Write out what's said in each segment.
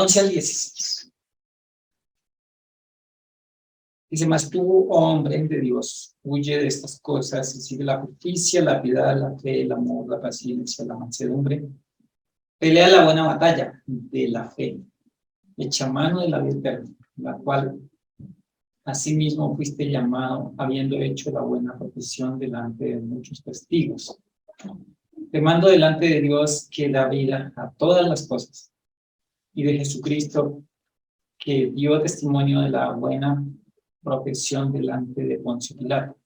11 al 16. Dice, mas tú, oh hombre de Dios, huye de estas cosas y sigue la justicia, la piedad, la fe, el amor, la paciencia, la mansedumbre. Pelea la buena batalla de la fe, echa mano de la vida eterna, la cual asimismo fuiste llamado, habiendo hecho la buena profesión delante de muchos testigos. Te mando delante de Dios que da vida a todas las cosas, y de Jesucristo que dio testimonio de la buena profesión delante de Poncio Pilato,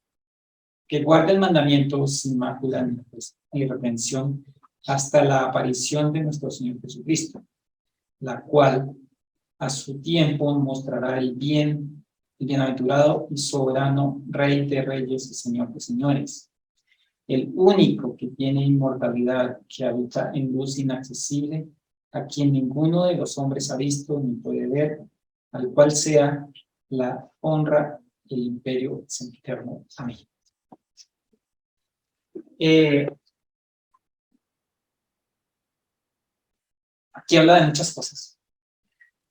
que guarda el mandamiento sin mácula ni reprensión hasta la aparición de nuestro Señor Jesucristo, la cual a su tiempo mostrará el bienaventurado y soberano Rey de reyes y Señor de señores, el único que tiene inmortalidad, que habita en luz inaccesible, a quien ninguno de los hombres ha visto ni puede ver, al cual sea la honra y el imperio sempiterno. Amén. Aquí habla de muchas cosas.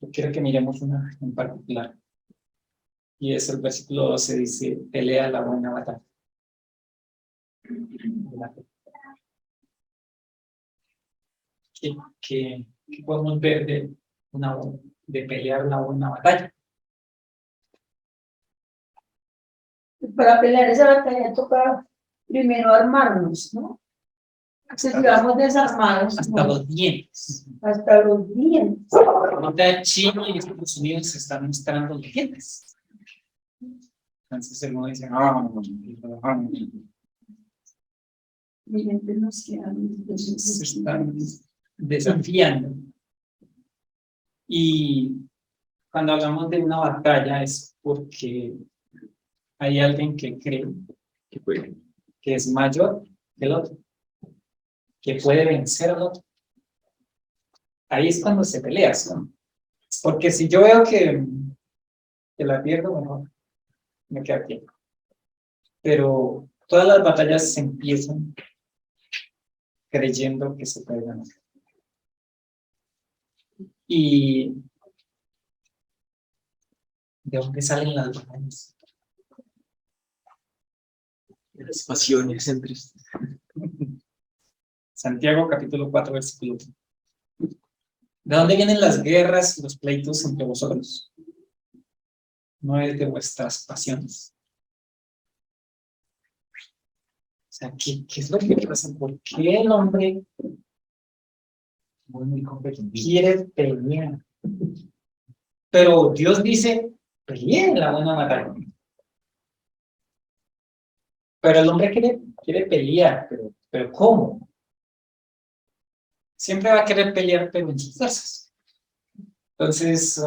Yo quiero que miremos una en particular. Y es el versículo 12, dice, pelea la buena batalla. ¿Qué podemos ver de pelear la buena batalla? Para pelear esa batalla toca primero armarnos, ¿no? Si vamos desarmados. Hasta los dientes. Hasta los dientes. Ahorita China y Estados Unidos se están mostrando los dientes. Entonces el mundo dice, Mi gente nos queda. se están desafiando. Y cuando hablamos de una batalla es porque hay alguien que cree que es mayor que el otro, que puede vencer al otro. Ahí es cuando se pelea, ¿no? Porque si yo veo que la pierdo, mejor me quedo aquí. Pero todas las batallas se empiezan creyendo que se puede ganar. ¿Y de dónde salen las batallas? De las pasiones entre Santiago capítulo 4 versículo 1. ¿De dónde vienen las guerras y los pleitos entre vosotros? No es de vuestras pasiones. O sea, ¿qué es lo que pasa? ¿Por qué el hombre quiere pelear? Pero Dios dice, peleen la buena batalla. Pero el hombre quiere pelear, pero ¿cómo? Siempre va a querer pelear, pero en sus fuerzas. Entonces,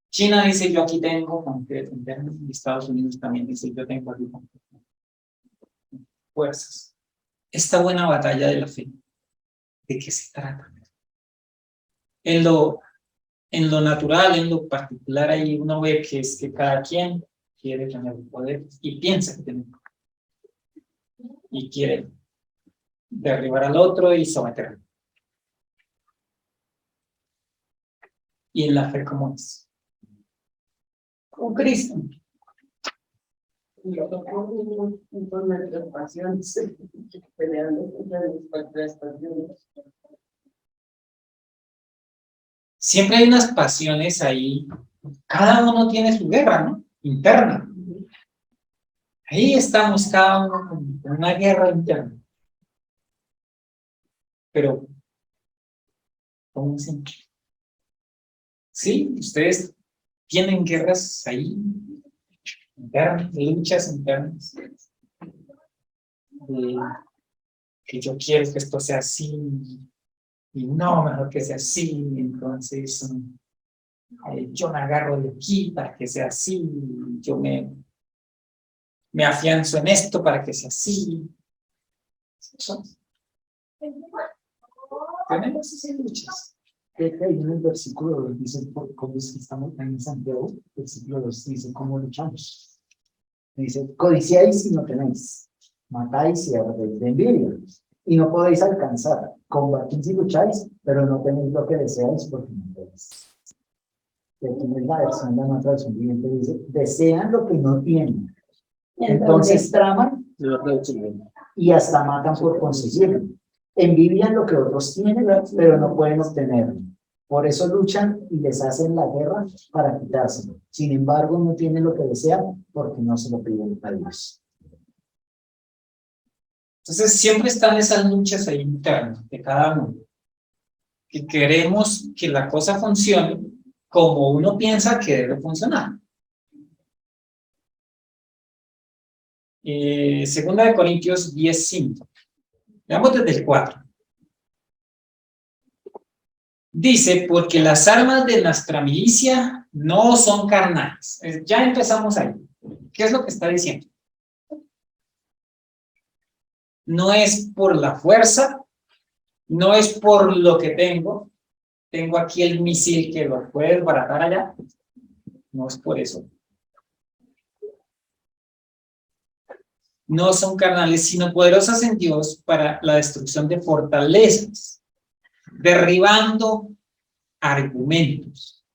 China dice, yo aquí tengo con que defenderme, y Estados Unidos también dice, yo tengo aquí con fuerzas. Esta buena batalla de la fe, ¿de qué se trata? En lo natural, en lo particular, ahí uno ve que es que cada quien quiere tener el poder y piensa que tiene y quiere derribar al otro y someterlo. Y en la fe, ¿cómo es? Con Cristo. Con nuestras pasiones, peleando contra nuestras pasiones. Siempre hay unas pasiones ahí. Cada uno tiene su guerra, ¿no? Interna. Ahí estamos cada uno con una guerra interna. Pero, ¿cómo siempre? Sí, ustedes tienen guerras ahí, internas, luchas internas. Que yo quiero que esto sea así, y no, mejor que sea así, entonces yo me agarro de aquí para que sea así, yo me afianzo en esto para que sea así. Tenemos esas luchas. Hay un versículo que dice, como es que estamos en Santiago, versículo 2 dice, ¿cómo luchamos? Dice, codiciáis y no tenéis, matáis y ardéis de envidia, y no podéis alcanzar, combatís y lucháis pero no tenéis lo que deseáis porque no tenéis. Y aquí en la versión, la nueva traducción viviente dice, desean lo que no tienen. Entonces traman y hasta matan por conseguirlo. Envidian lo que otros tienen, pero no pueden obtenerlo. Por eso luchan y les hacen la guerra para quitárselo. Sin embargo, no tienen lo que desean porque no se lo piden a Dios. Entonces siempre están esas luchas ahí internas de cada uno. Que queremos que la cosa funcione como uno piensa que debe funcionar. Segunda de Corintios 10:5. Veamos desde el 4. Dice, porque las armas de nuestra milicia no son carnales. Ya empezamos ahí. ¿Qué es lo que está diciendo? No es por la fuerza, no es por lo que tengo. Tengo aquí el misil que lo puede desbaratar allá. No es por eso. No son carnales, sino poderosas en Dios para la destrucción de fortalezas, derribando argumentos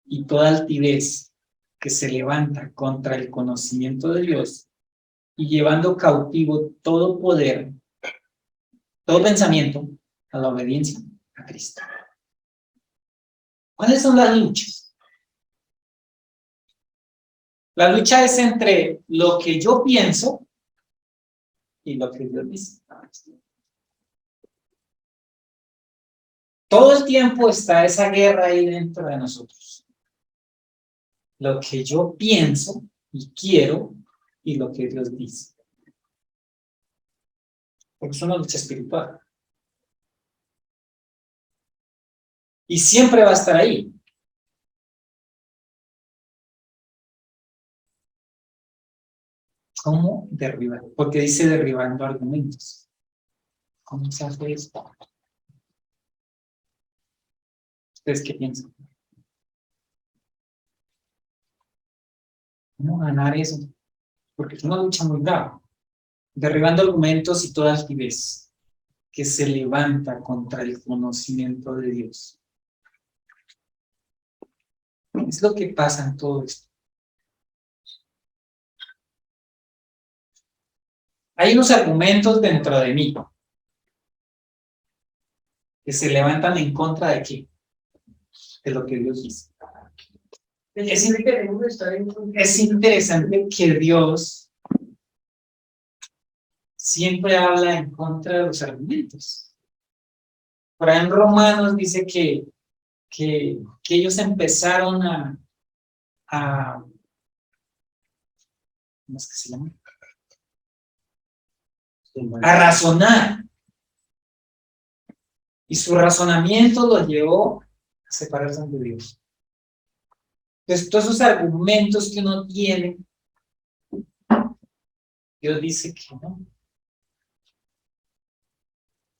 y toda altivez que se levanta contra el conocimiento de Dios y llevando cautivo todo poder, todo pensamiento a la obediencia a Cristo. ¿Cuáles son las luchas? La lucha es entre lo que yo pienso y lo que Dios dice. Todo el tiempo está esa guerra ahí dentro de nosotros. Lo que yo pienso y quiero y lo que Dios dice. Porque es una lucha espiritual. Y siempre va a estar ahí. ¿Cómo derribar? Porque dice derribando argumentos. ¿Cómo se hace esto? ¿Ustedes qué piensan? ¿Cómo ganar eso? Porque es una lucha muy grave. Derribando argumentos y toda altivez que se levanta contra el conocimiento de Dios. Es lo que pasa en todo esto. Hay unos argumentos dentro de mí que se levantan en contra de qué? De lo que Dios dice. Es interesante que Dios siempre habla en contra de los argumentos. Por ahí en Romanos dice que ellos empezaron a ¿cómo es que se llama? A razonar. Y su razonamiento los llevó a separarse de Dios. Entonces, todos esos argumentos que uno tiene, Dios dice que no.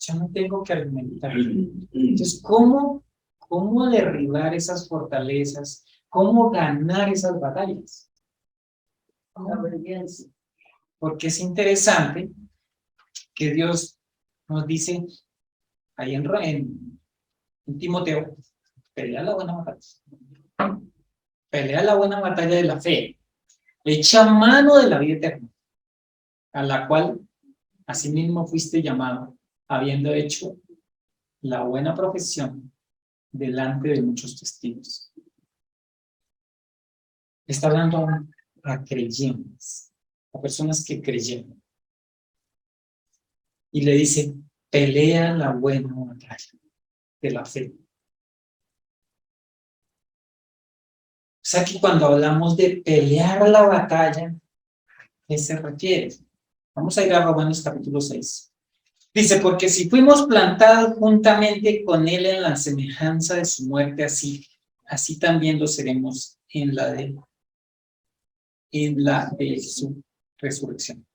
Yo no tengo que argumentar. Entonces, ¿cómo derribar esas fortalezas? ¿Cómo ganar esas batallas? Porque es interesante que Dios nos dice ahí en Timoteo, pelea la buena batalla. Pelea la buena batalla de la fe. Echa mano de la vida eterna, a la cual asimismo fuiste llamado, habiendo hecho la buena profesión delante de muchos testigos. Está hablando a creyentes, a personas que creyeron. Y le dice, pelea la buena batalla de la fe. O sea que cuando hablamos de pelear la batalla, ¿a qué se refiere? Vamos a ir a Romanos capítulo 6. Dice, porque si fuimos plantados juntamente con él en la semejanza de su muerte, así también lo seremos en la de su resurrección.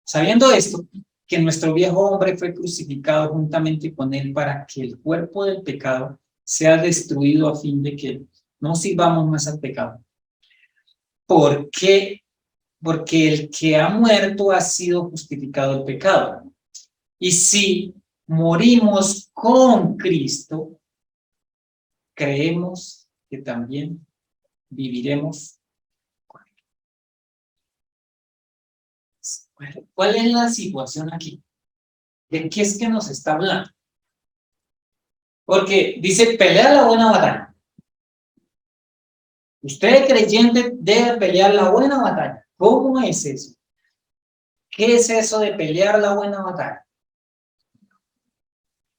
Sabiendo esto, que nuestro viejo hombre fue crucificado juntamente con él para que el cuerpo del pecado sea destruido a fin de que no sirvamos más al pecado. ¿Por qué? Porque el que ha muerto ha sido justificado el pecado. Y si morimos con Cristo, creemos que también viviremos con Él. Bueno, ¿cuál es la situación aquí? ¿De qué es que nos está hablando? Porque dice, pelea la buena batalla. Usted, creyente, debe pelear la buena batalla. ¿Cómo es eso? ¿Qué es eso de pelear la buena batalla?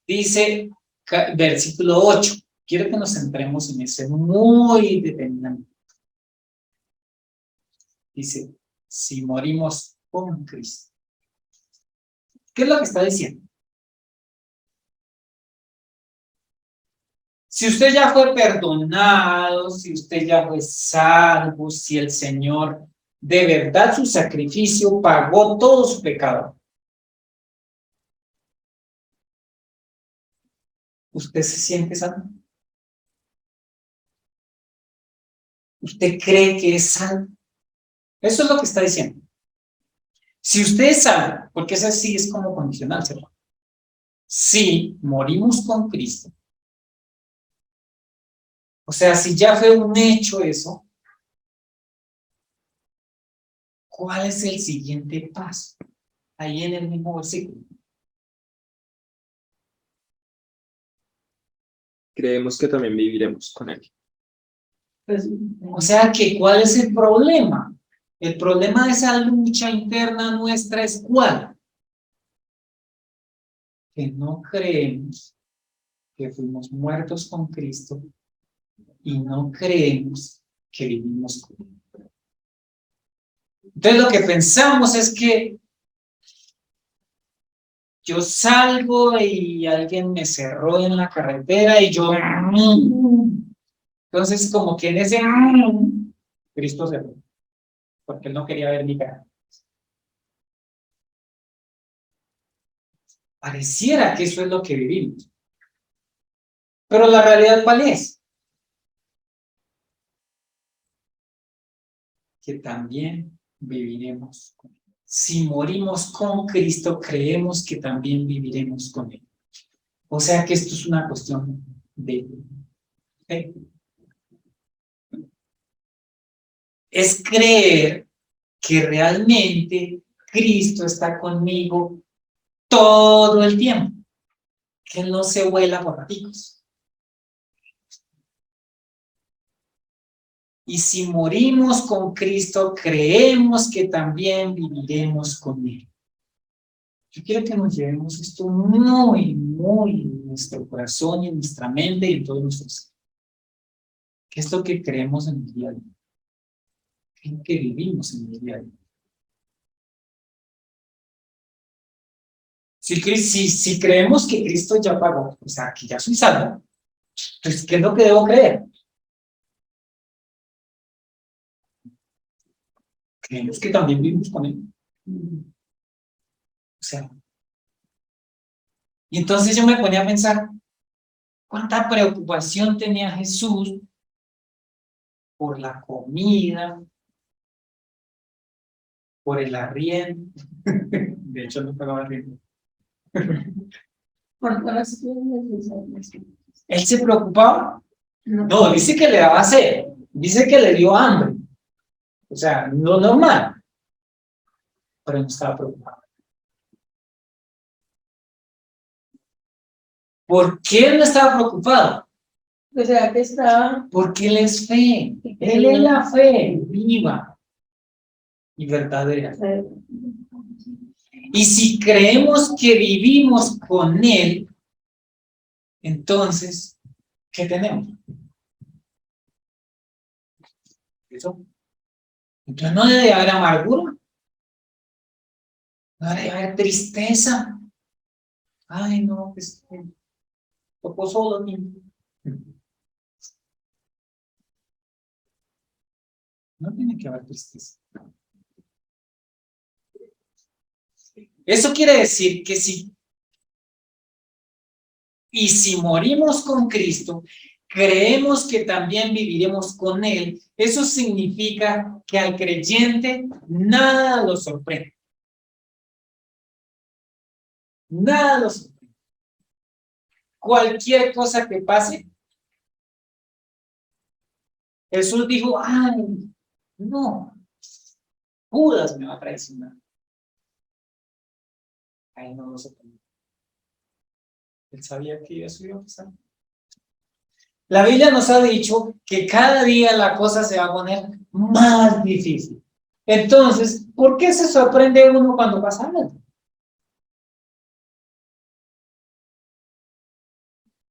Dice, versículo 8. Quiero que nos centremos en ese muy determinante. Dice, si morimos con Cristo. ¿Qué es lo que está diciendo? Si usted ya fue perdonado, si usted ya fue salvo, si el Señor de verdad su sacrificio pagó todo su pecado, ¿usted se siente salvo? ¿Usted cree que es salvo? Eso es lo que está diciendo. Si usted es salvo, porque eso sí es como condicional, ¿cierto? Si morimos con Cristo, o sea, si ya fue un hecho eso, ¿cuál es el siguiente paso? Ahí en el mismo versículo. Creemos que también viviremos con Él. Pues, O sea, que ¿cuál es el problema? El problema de esa lucha interna nuestra es ¿cuál? Que no creemos que fuimos muertos con Cristo y no creemos que vivimos con Él. Entonces lo que pensamos es que yo salgo y alguien me cerró en la carretera y yo... Entonces como que en ese... Cristo se fue, porque Él no quería ver mi cara. Pareciera que eso es lo que vivimos. Pero la realidad, ¿cuál es? Que también viviremos con Él. Si morimos con Cristo, creemos que también viviremos con Él. O sea que esto es una cuestión de fe. Es creer que realmente Cristo está conmigo todo el tiempo, que Él no se vuela por ratitos. Y si morimos con Cristo, creemos que también viviremos con Él. Yo quiero que nos llevemos esto muy, muy en nuestro corazón y en nuestra mente y en todos nuestros ser. ¿Qué es lo que creemos en el día a día? ¿Qué es lo que vivimos en el día a día? Si creemos que Cristo ya pagó, o sea, que ya soy salvo, entonces, ¿qué es lo que debo creer? Creemos que también vivimos con Él. O sea, y entonces yo me ponía a pensar, ¿cuánta preocupación tenía Jesús por la comida, por el arriendo? De hecho, no pagaba arriendo. por todas las ¿Él se preocupaba? no, No, dice que le daba sed, dice que le dio hambre. O sea, lo normal. Pero no estaba preocupado. ¿Por qué él no estaba preocupado? o sea que estaba Porque él es fe. Él es la fe viva y verdadera. Y si creemos que vivimos con Él, entonces, ¿qué tenemos? Eso. Entonces no debe haber amargura, no debe haber tristeza. Ay, no, pues, tocó solo. No tiene que haber tristeza. Eso quiere decir que si morimos con Cristo, creemos que también viviremos con Él, eso significa que al creyente nada lo sorprende. Nada lo sorprende. cualquier cosa que pase, Jesús dijo, ay, no, Judas me va a traicionar. Ay, no se puede. Él sabía que eso iba a pasar. La Biblia nos ha dicho que cada día la cosa se va a poner más difícil. Entonces, ¿por qué se sorprende uno cuando pasa algo?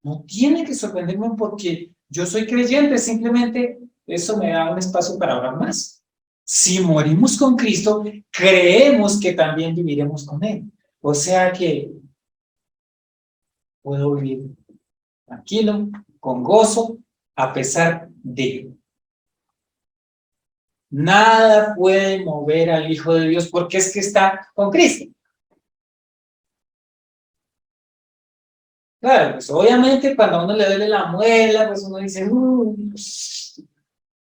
No tiene que sorprenderme porque yo soy creyente, simplemente eso me da un espacio para hablar más. Si morimos con Cristo, creemos que también viviremos con Él. O sea que puedo vivir tranquilo, con gozo, a pesar de. Nada puede mover al Hijo de Dios porque es que está con Cristo. Claro, pues obviamente cuando a uno le duele la muela, pues uno dice,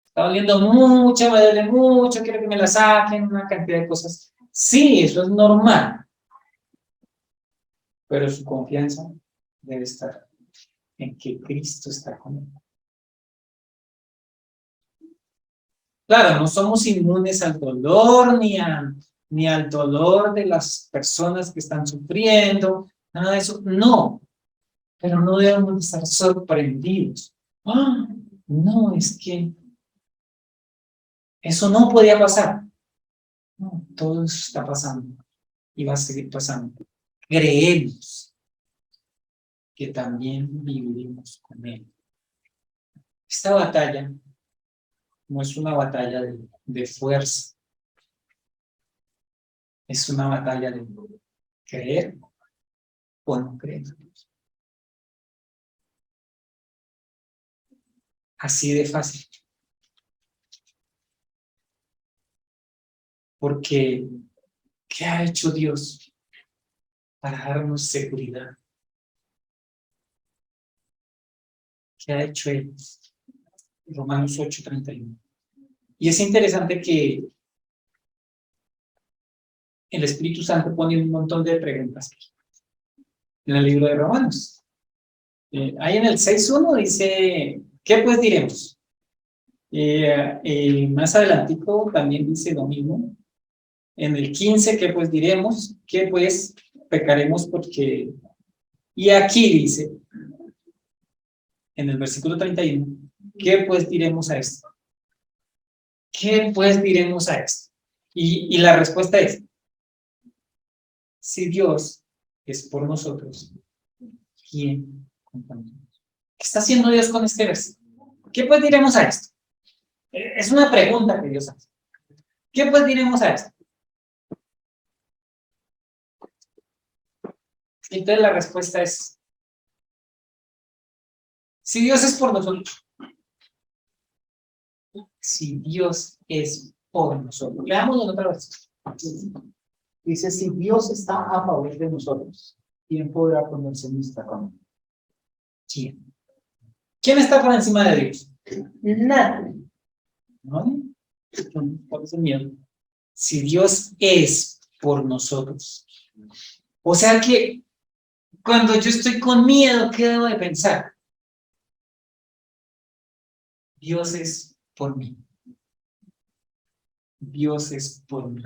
está doliendo mucho, me duele mucho, quiero que me la saquen, una cantidad de cosas. Sí, eso es normal. Pero su confianza debe estar en que Cristo está con él. Claro, no somos inmunes al dolor, ni al dolor de las personas que están sufriendo, nada de eso, no. Pero no debemos estar sorprendidos. Ah, no, es que eso no podía pasar. No, todo eso está pasando y va a seguir pasando. Creemos que también viviremos con Él. Esta batalla no es una batalla de fuerza, es una batalla de creer o no creer. Así de fácil. Porque, ¿qué ha hecho Dios para darnos seguridad? ¿Qué ha hecho Él? Romanos 8:31. Y es interesante que el Espíritu Santo pone un montón de preguntas en el libro de Romanos. Ahí en el 6:1 dice, ¿qué pues diremos? Más adelantico también dice lo mismo. En el 15, ¿qué pues diremos? ¿Qué pues pecaremos porque? Y aquí dice, en el versículo 31, ¿qué pues diremos a esto? ¿Qué pues diremos a esto? Y la respuesta es, si Dios es por nosotros, ¿quién contra nosotros? ¿Qué está haciendo Dios con este versículo? ¿Qué pues diremos a esto? Es una pregunta que Dios hace. ¿Qué pues diremos a esto? Entonces la respuesta es, si Dios es por nosotros, si Dios es por nosotros. Leámoslo otra vez. Dice, si Dios está a favor de nosotros, ¿quién podrá ponerse en nuestra contra? ¿Quién? ¿Quién está por encima de Dios? Nada. ¿No? ¿Cuál es el miedo? Si Dios es por nosotros. O sea que cuando yo estoy con miedo, ¿qué debo de pensar? Dios es por mí. Dios es por mí.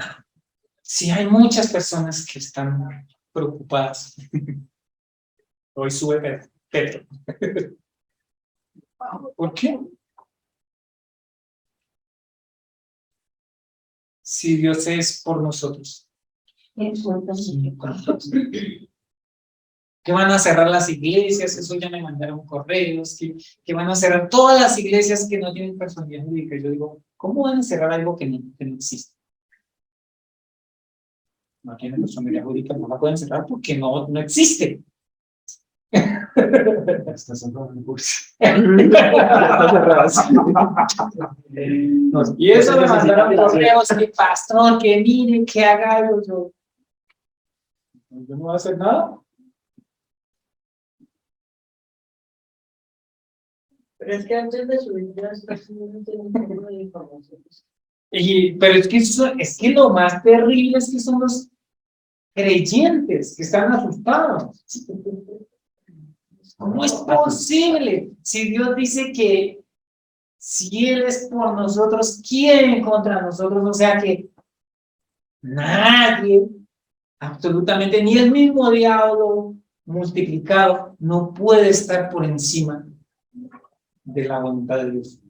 Sí, hay muchas personas que están preocupadas. Hoy sube Pedro. ¿Por qué? Si Dios es por nosotros. Que van a cerrar las iglesias, eso ya me mandaron correos, que van a cerrar todas las iglesias que no tienen personalidad jurídica. Yo digo, ¿cómo van a cerrar algo que no existe? No tiene personalidad jurídica, no la pueden cerrar porque no existe. Está cerrado el curso. Y eso me mandaron correos, que pastor, que mire, que haga algo. Yo no voy a hacer nada. Pero es que antes de subir ya no tienen ninguna información. Pero es que lo más terrible es que son los creyentes que están asustados. ¿Cómo es posible? Si Dios dice que si Él es por nosotros, ¿quién contra nosotros? O sea que nadie, absolutamente ni el mismo diablo multiplicado, no puede estar por encima de la voluntad de Dios.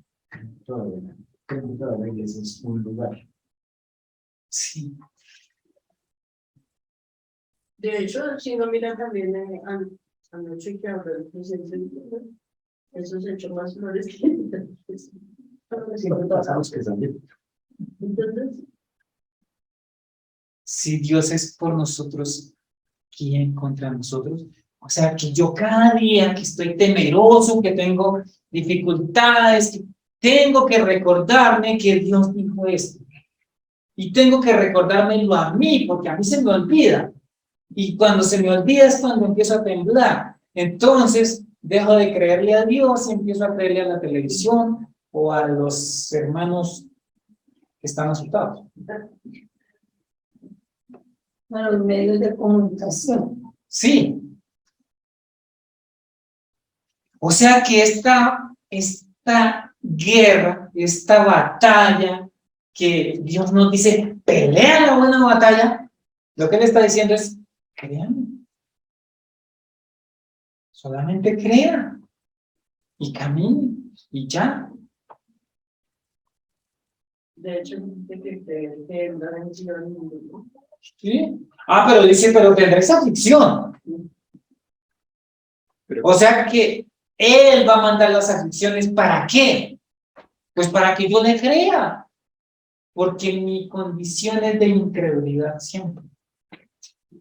Toda la iglesia es un lugar. Sí. De hecho, si no mira también anoche que habló el presidente, eso se echó más flores que Siempre pasamos que también. entonces, Si Dios es por nosotros, ¿quién contra nosotros? O sea, que yo cada día que estoy temeroso, que tengo dificultades, que tengo que recordarme que Dios dijo esto. Y tengo que recordármelo a mí, porque a mí se me olvida. Y cuando se me olvida es cuando empiezo a temblar. Entonces, dejo de creerle a Dios y empiezo a creerle a la televisión o a los hermanos que están asustados. a los medios de comunicación. Sí. O sea que esta guerra, esta batalla que Dios nos dice, pelea la buena batalla, lo que Él está diciendo es, crean. Solamente crean. Y caminen. Y ya. De hecho, que la bendición. ¿Sí? Ah, pero dice, pero tendréis aflicción. O sea que Él va a mandar las aflicciones, ¿para qué? Pues para que yo le crea. Porque mi condición es de incredulidad siempre.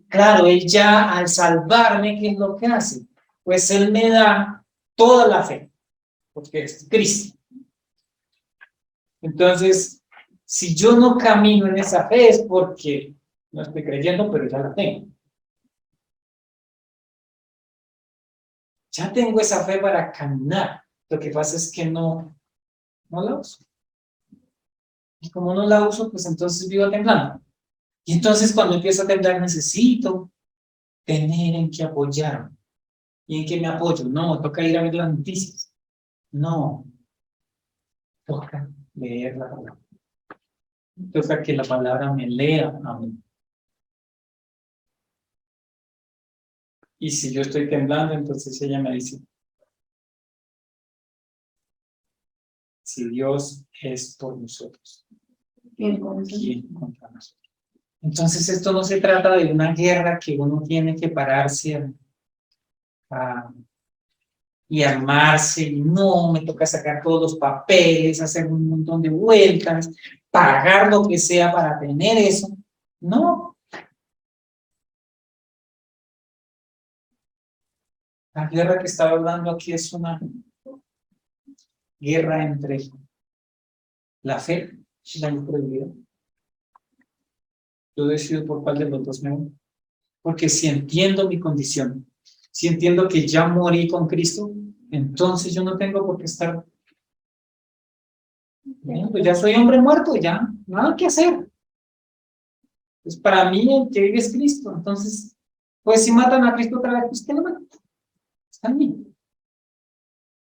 Claro, Él ya al salvarme, ¿qué es lo que hace? Pues Él me da toda la fe, porque es Cristo. Entonces, si yo no camino en esa fe es porque no estoy creyendo, pero ya la tengo. Ya tengo esa fe para caminar. Lo que pasa es que no la uso. Y como no la uso, pues entonces vivo temblando. Y entonces cuando empiezo a temblar necesito tener en qué apoyarme. ¿Y en qué me apoyo? No, toca ir a ver las noticias. No, toca leer la palabra. Toca que la palabra me lea a mí. Y si yo estoy temblando, entonces ella me dice, si Dios es por nosotros, ¿quién contra nosotros? Entonces esto no se trata de una guerra que uno tiene que pararse y armarse, y no, me toca sacar todos los papeles, hacer un montón de vueltas, pagar lo que sea para tener eso. No. La guerra que estaba hablando aquí es una guerra entre la fe y la incredulidad. Yo decido por cuál de los dos me voy. Porque si entiendo mi condición, si entiendo que ya morí con Cristo, entonces yo no tengo por qué estar. Bien, pues ya soy hombre muerto, ya nada que hacer. Pues para mí el que vive es Cristo. Entonces, pues si matan a Cristo otra vez, pues que no matan. Está en mí.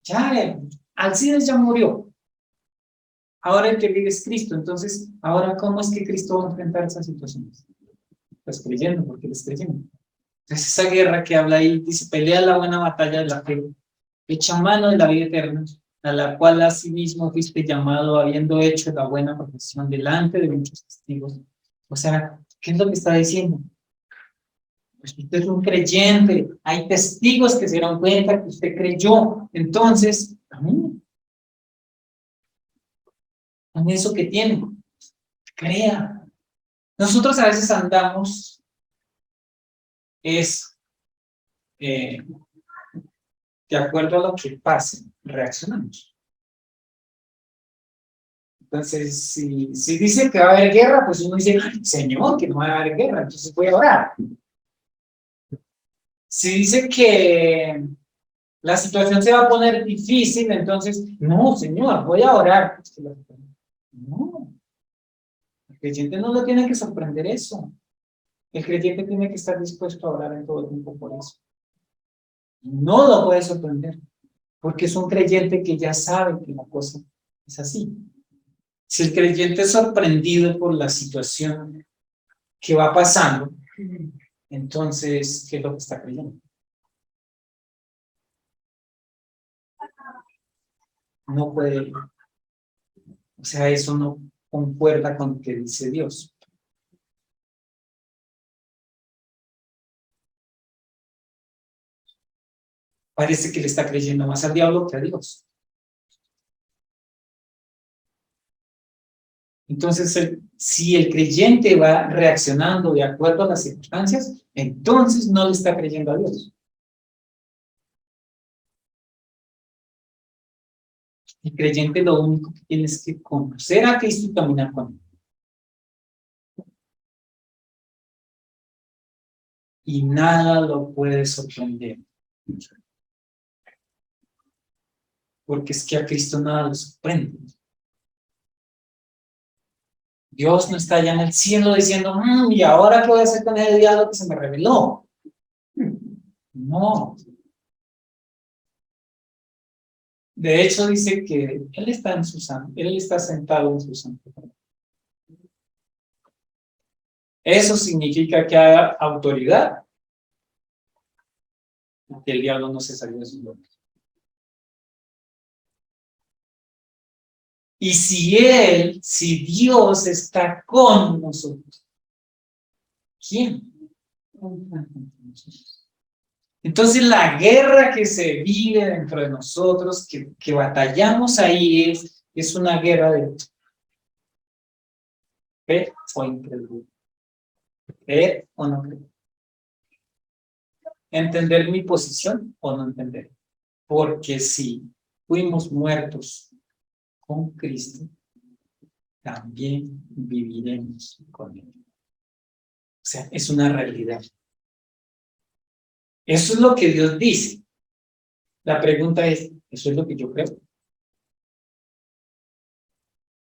Ya, Alcides ya murió. Ahora el que vive es Cristo. Entonces, ahora, ¿cómo es que Cristo va a enfrentar esas situaciones? Pues creyendo, porque él es creyendo. Entonces, esa guerra que habla ahí, dice, pelea la buena batalla de la fe, echa mano de la vida eterna, a la cual asimismo fuiste llamado, habiendo hecho la buena profesión delante de muchos testigos. O sea, ¿qué es lo que está diciendo? Pues usted es un creyente, hay testigos que se dieron cuenta que usted creyó, entonces, amén. En eso que tiene, crea. Nosotros a veces andamos, de acuerdo a lo que pase, reaccionamos. Entonces, si dice que va a haber guerra, pues uno dice, Señor, que no va a haber guerra, entonces voy a orar. Si dice que la situación se va a poner difícil, entonces, no, Señor, voy a orar. No, el creyente no lo tiene que sorprender eso. El creyente tiene que estar dispuesto a orar en todo el tiempo por eso. No lo puede sorprender, porque es un creyente que ya sabe que la cosa es así. Si el creyente es sorprendido por la situación que va pasando, entonces, ¿qué es lo que está creyendo? No puede, o sea, eso no concuerda con lo que dice Dios. Parece que le está creyendo más al diablo que a Dios. Entonces, si el creyente va reaccionando de acuerdo a las circunstancias, entonces no le está creyendo a Dios. El creyente lo único que tiene es que conocer a Cristo y caminar con él. Y nada lo puede sorprender. Porque es que a Cristo nada lo sorprende. Dios no está allá en el cielo diciendo, ¿y ahora qué voy a hacer con el diablo que se me reveló? No. De hecho, dice que Él está en su santo, Él está sentado en su santo. Eso significa que hay autoridad, que el diablo no se salió de su boca. Y si Dios está con nosotros, ¿quién? Entonces la guerra que se vive dentro de nosotros, que batallamos ahí, es una guerra de fe o incredulidad. ¿Creer o no creer? ¿Entender mi posición o no entender? Porque si fuimos muertos con Cristo, también viviremos con Él. O sea, es una realidad. Eso es lo que Dios dice. La pregunta es, ¿eso es lo que yo creo?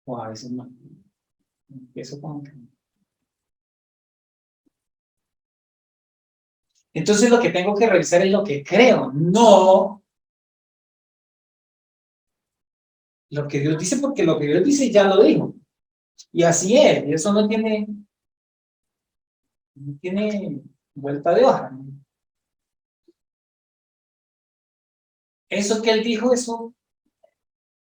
O a veces no. Eso como que no. Entonces lo que tengo que revisar es lo que creo, no lo que Dios dice, porque lo que Dios dice ya lo dijo. Y así es, y eso no tiene vuelta de hoja, ¿no? Eso que Él dijo, eso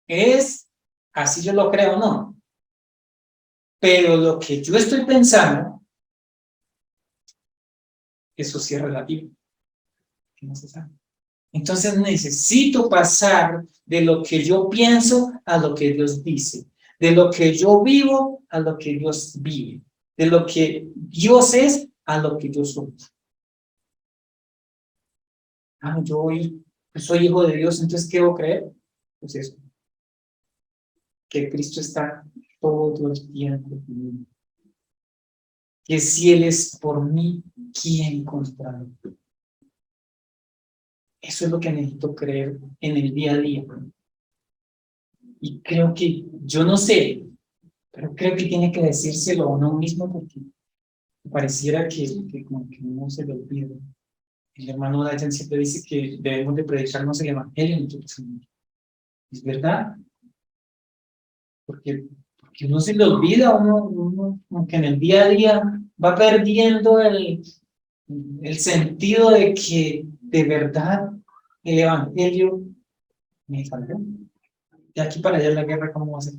es, así yo lo creo, no. Pero lo que yo estoy pensando, eso sí es relativo. Que no se sabe. Entonces necesito pasar de lo que yo pienso a lo que Dios dice, de lo que yo vivo a lo que Dios vive, de lo que Dios es a lo que yo soy. Yo soy hijo de Dios, entonces ¿qué debo creer? Pues eso, que Cristo está todo el tiempo conmigo. Que si Él es por mí, ¿quién contra mí? Eso es lo que necesito creer en el día a día. Y creo que, yo no sé, pero creo que tiene que decírselo a uno mismo porque pareciera que como que uno se lo olvida. El hermano Dayan siempre dice que debemos de predicarnos el evangelio en todo Señor. ¿Es verdad? Porque uno se le olvida, uno como que en el día a día va perdiendo el sentido de que de verdad el evangelio me salvó. De aquí para allá la guerra, ¿cómo va a ser?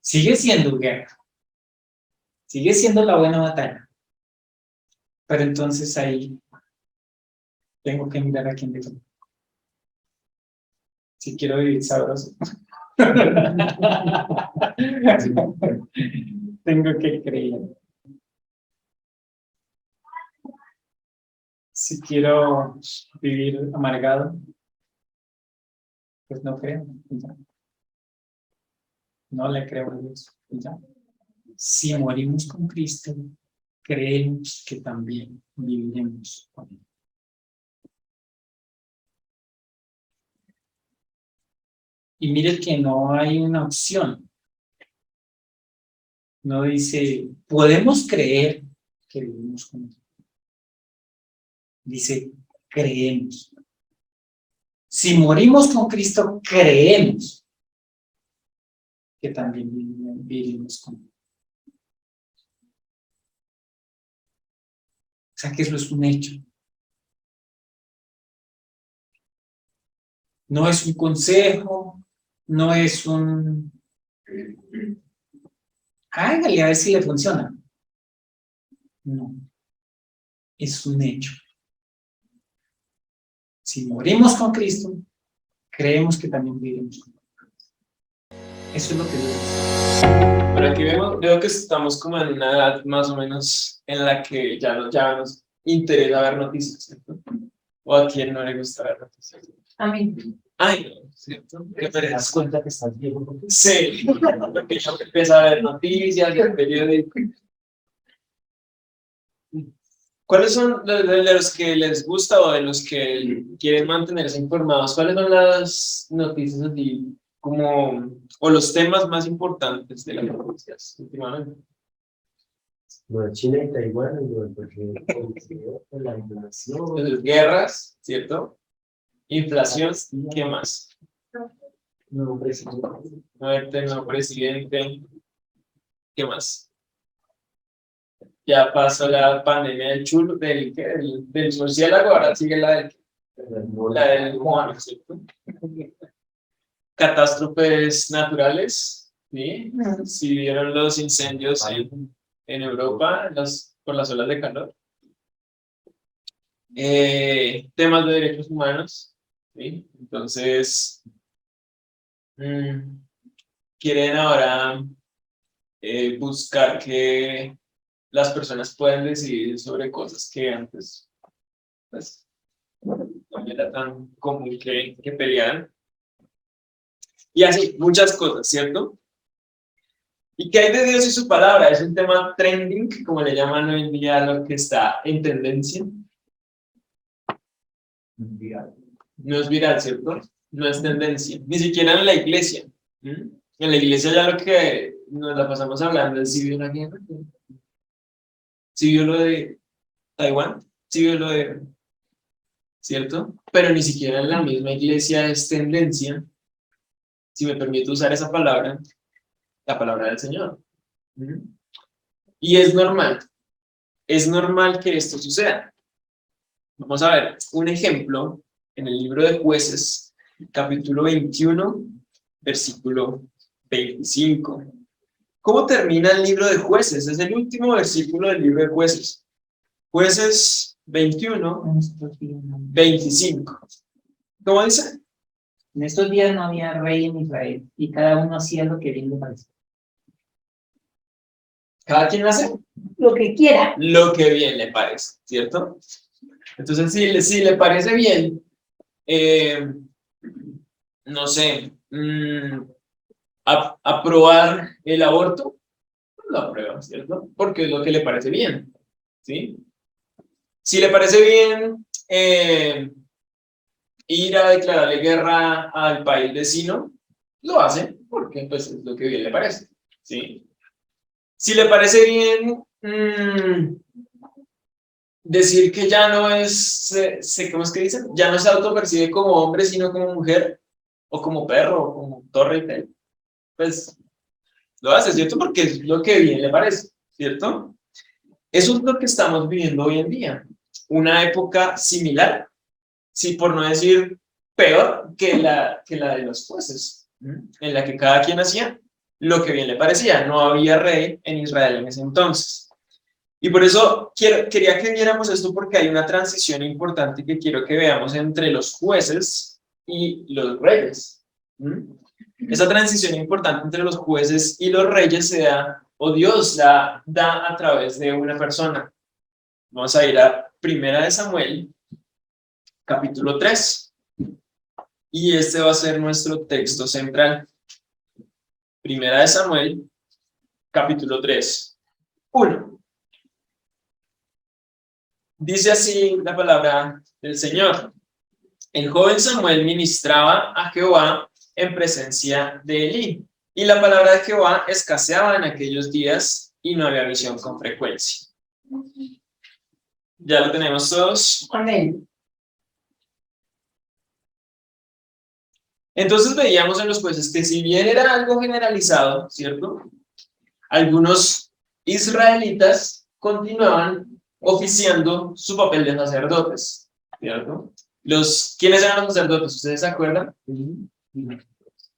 Sigue siendo guerra, sigue siendo la buena batalla, pero entonces ahí tengo que mirar a quién le toca. Si quiero vivir sabroso. Tengo que creer. Si quiero vivir amargado, pues no creo. Ya. No le creo a Dios. Ya. Si morimos con Cristo, creemos que también viviremos con Él. Y mire que no hay una opción. No dice, podemos creer que vivimos con Él. Dice, creemos. Si morimos con Cristo, creemos que también vivimos con Él. O sea que eso es un hecho. No es un consejo, no es un... Hágale a ver si le funciona. No, es un hecho. Si morimos con Cristo, creemos que también vivimos con Él. Eso es lo que Dios dice. Pero aquí veo que estamos como en una edad más o menos en la que ya nos interesa ver noticias, ¿cierto? O a quien no le gusta ver noticias. A mí. Ay, no, ¿cierto? ¿Qué ¿Te das pereza? cuenta que estás viejo? Sí, porque yo empiezo a ver noticias, el periódico. ¿Cuáles son de los que les gusta o de los que quieren mantenerse informados? ¿Cuáles son las noticias así como, o los temas más importantes de las noticias últimamente? Lo de Chile y Taiwán, y lo de la inflación. Entonces, guerras, ¿cierto? Inflación, ¿qué más? Nuevo presidente. Muerte, nuevo presidente, ¿qué más? Ya pasó la pandemia del chulo, del murciélago, ahora sigue la del mono, ¿cierto? Catástrofes naturales, ¿sí? Si vieron los incendios en Europa por las olas de calor. Temas de derechos humanos, ¿sí? Entonces, quieren ahora buscar que las personas puedan decidir sobre cosas que antes pues, no era tan común que pelearan. Y así, muchas cosas, ¿cierto? ¿Y qué hay de Dios y su palabra? Es un tema trending, como le llaman hoy en día lo que está en tendencia. No es viral, ¿cierto? No es tendencia, ni siquiera en la iglesia. En la iglesia ya lo que nos la pasamos hablando es si vio una guerra, si vio lo de Taiwán, si vio lo de... ¿Cierto? Pero ni siquiera en la misma iglesia es tendencia, si me permite usar esa palabra, la palabra del Señor. Y es normal que esto suceda. Vamos a ver un ejemplo en el libro de Jueces, capítulo 21, versículo 25. ¿Cómo termina el libro de Jueces? Es el último versículo del libro de Jueces. Jueces 21, 25. ¿Cómo dice? En estos días no había rey en Israel y cada uno hacía lo que bien le parecía. ¿Cada quien hace? Lo que quiera. Lo que bien le parece, ¿cierto? Entonces, si le parece bien, no sé, aprobar el aborto, lo aprueba, ¿cierto? Porque es lo que le parece bien, ¿sí? Si le parece bien ir a declararle guerra al país vecino, lo hace porque pues, es lo que bien le parece, ¿sí? Si le parece bien decir que ya no es, ¿cómo es que dicen? Ya no se autopercibe como hombre, sino como mujer, o como perro, o como torre y tal, pues lo hace, ¿cierto? Porque es lo que bien le parece, ¿cierto? Eso es lo que estamos viviendo hoy en día. Una época similar, sí, por no decir peor que la de los jueces, en la que cada quien hacía lo que bien le parecía. No había rey en Israel en ese entonces. Y por eso quería que viéramos esto porque hay una transición importante que quiero que veamos entre los jueces y los reyes. Esa transición importante entre los jueces y los reyes se da, o Dios da a través de una persona. Vamos a ir a Primera de Samuel, capítulo 3. Y este va a ser nuestro texto central. Primera de Samuel, capítulo 3. 1. Dice así la palabra del Señor. El joven Samuel ministraba a Jehová en presencia de Elí, y la palabra de Jehová escaseaba en aquellos días y no había visión con frecuencia. Ya lo tenemos todos. Amén. Entonces veíamos en los jueces que si bien era algo generalizado, ¿cierto? Algunos israelitas continuaban oficiando su papel de sacerdotes, ¿cierto? ¿Quiénes eran los sacerdotes? ¿Ustedes se acuerdan?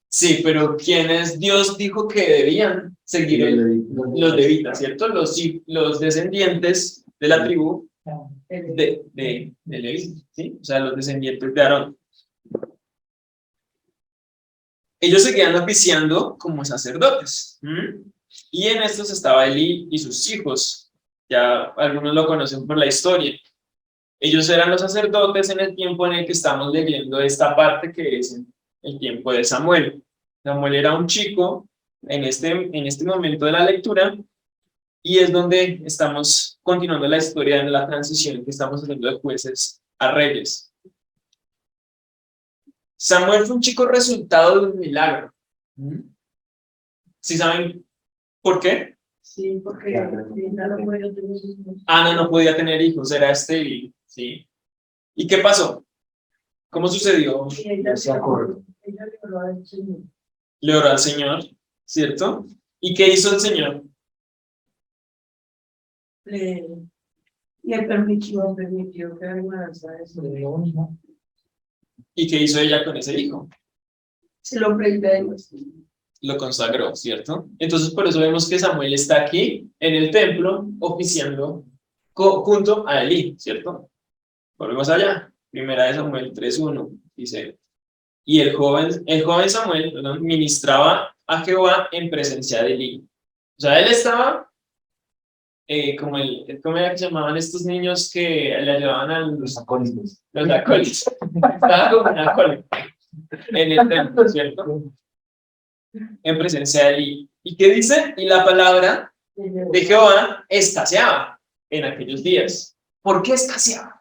Sí, pero ¿quiénes Dios dijo que debían seguir los levitas, ¿cierto? Los descendientes de la tribu de Leví, ¿sí? O sea, los descendientes de Aarón. Ellos seguían oficiando como sacerdotes. Y en estos estaba Elí y sus hijos. Ya algunos lo conocen por la historia. Ellos eran los sacerdotes en el tiempo en el que estamos leyendo esta parte, que es el tiempo de Samuel. Samuel era un chico en este momento de la lectura, y es donde estamos continuando la historia en la transición que estamos haciendo de jueces a reyes. Samuel fue un chico resultado de un milagro. ¿Sí saben por qué? Sí, porque Ana no podía tener hijos. Ana no podía tener hijos, era estéril, ¿sí? ¿Y qué pasó? ¿Cómo sucedió? Y ella Se acordó. ella le habló al Señor. Le oró al Señor, ¿cierto? ¿Y qué hizo el Señor? Le permitió que embarazara eso. ¿Y qué hizo ella con ese hijo? Se lo predijo. Lo consagró, ¿cierto? Entonces por eso vemos que Samuel está aquí en el templo oficiando junto a Elí, ¿cierto? Volvemos allá. Primera de Samuel 3:1 dice: y el joven Samuel, perdón, ministraba a Jehová en presencia de Elí. O sea, él estaba ¿cómo era que se llamaban estos niños que le ayudaban a Los acólitos. los acólitos? Estaba como un acólito en el templo, ¿cierto? En presencia de Elí. ¿Y qué dice? Y la palabra de Jehová escaseaba en aquellos días. ¿Por qué escaseaba?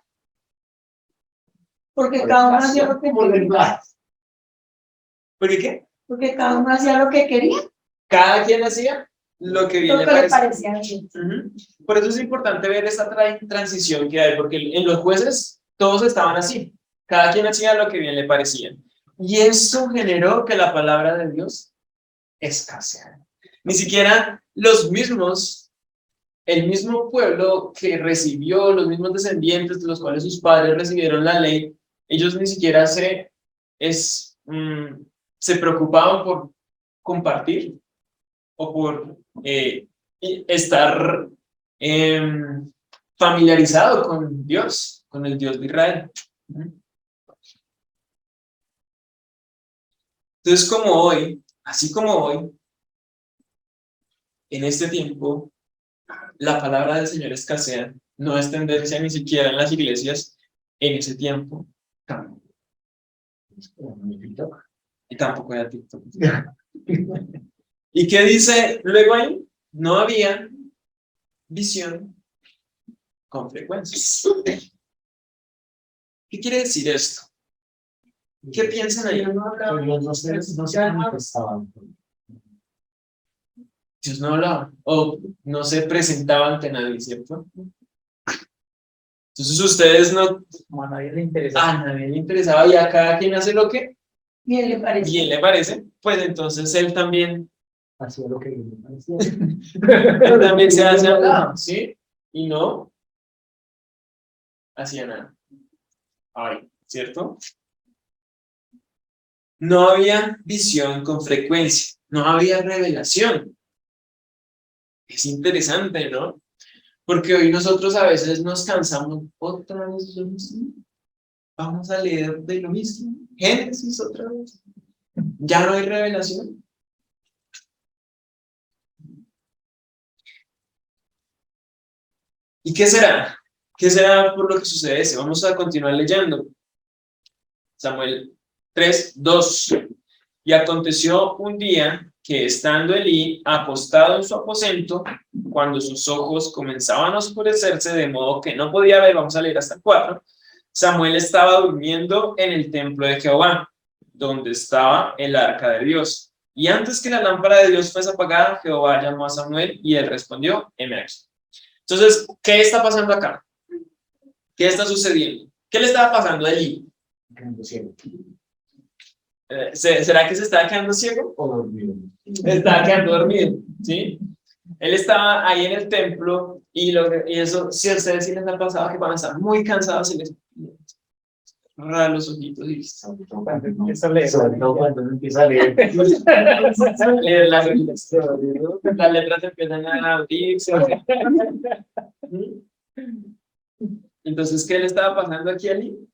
Porque cada uno hacía lo que quería. ¿Por qué? Porque cada uno hacía lo que quería. Cada quien hacía lo que bien Lo le que le parecía. parecía bien. Por eso es importante ver esta transición que hay, porque en los jueces todos estaban así. Cada quien hacía lo que bien le parecía. Y eso generó que la palabra de Dios escaseara. Ni siquiera el mismo pueblo que recibió, los mismos descendientes de los cuales sus padres recibieron la ley, ellos ni siquiera se preocupaban por compartir o por estar familiarizado con Dios, con el Dios de Israel. Entonces, así como hoy, en este tiempo, la palabra del Señor escasea, no es tendencia ni siquiera en las iglesias, en ese tiempo tampoco. Y tampoco era TikTok. ¿Y qué dice luego ahí? No había visión con frecuencia. ¿Qué quiere decir esto? ¿Qué piensan ahí? Dios no se manifestaba. Dios no hablaba o no se presentaba ante nadie, ¿cierto? Entonces ustedes no... Como a nadie le interesaba. A nadie le interesaba, y a cada quien hace lo que Bien le parecía. bien le parece, pues entonces él también Hacía lo que le parecía. él también se hace al lado, ¿sí? Y no hacía nada. Ay, ¿cierto? No había visión con frecuencia, no había revelación. Es interesante, ¿no? Porque hoy nosotros a veces nos cansamos otra vez de lo mismo. Vamos a leer de lo mismo. Génesis otra vez. Ya no hay revelación. ¿Y qué será? ¿Qué será por lo que sucede eso? Vamos a continuar leyendo. Samuel 3:2. Y aconteció un día que, estando Elí acostado en su aposento, cuando sus ojos comenzaban a oscurecerse de modo que no podía ver, vamos a leer hasta 4, Samuel estaba durmiendo en el templo de Jehová, donde estaba el arca de Dios. Y antes que la lámpara de Dios fuese apagada, Jehová llamó a Samuel y él respondió: heme aquí. Entonces, ¿qué está pasando acá? ¿Qué está sucediendo? ¿Qué le estaba pasando a Elí? ¿Será que se estaba quedando ciego? O dormido. Estaba quedando dormido, ¿sí? Él estaba ahí en el templo y eso, si a ustedes sí les ha pasado que van a estar muy cansados y les cerrar los ojitos y Sobre todo cuando uno empieza a leer. las letras empiezan a abrirse. Entonces, ¿qué le estaba pasando aquí a Eli?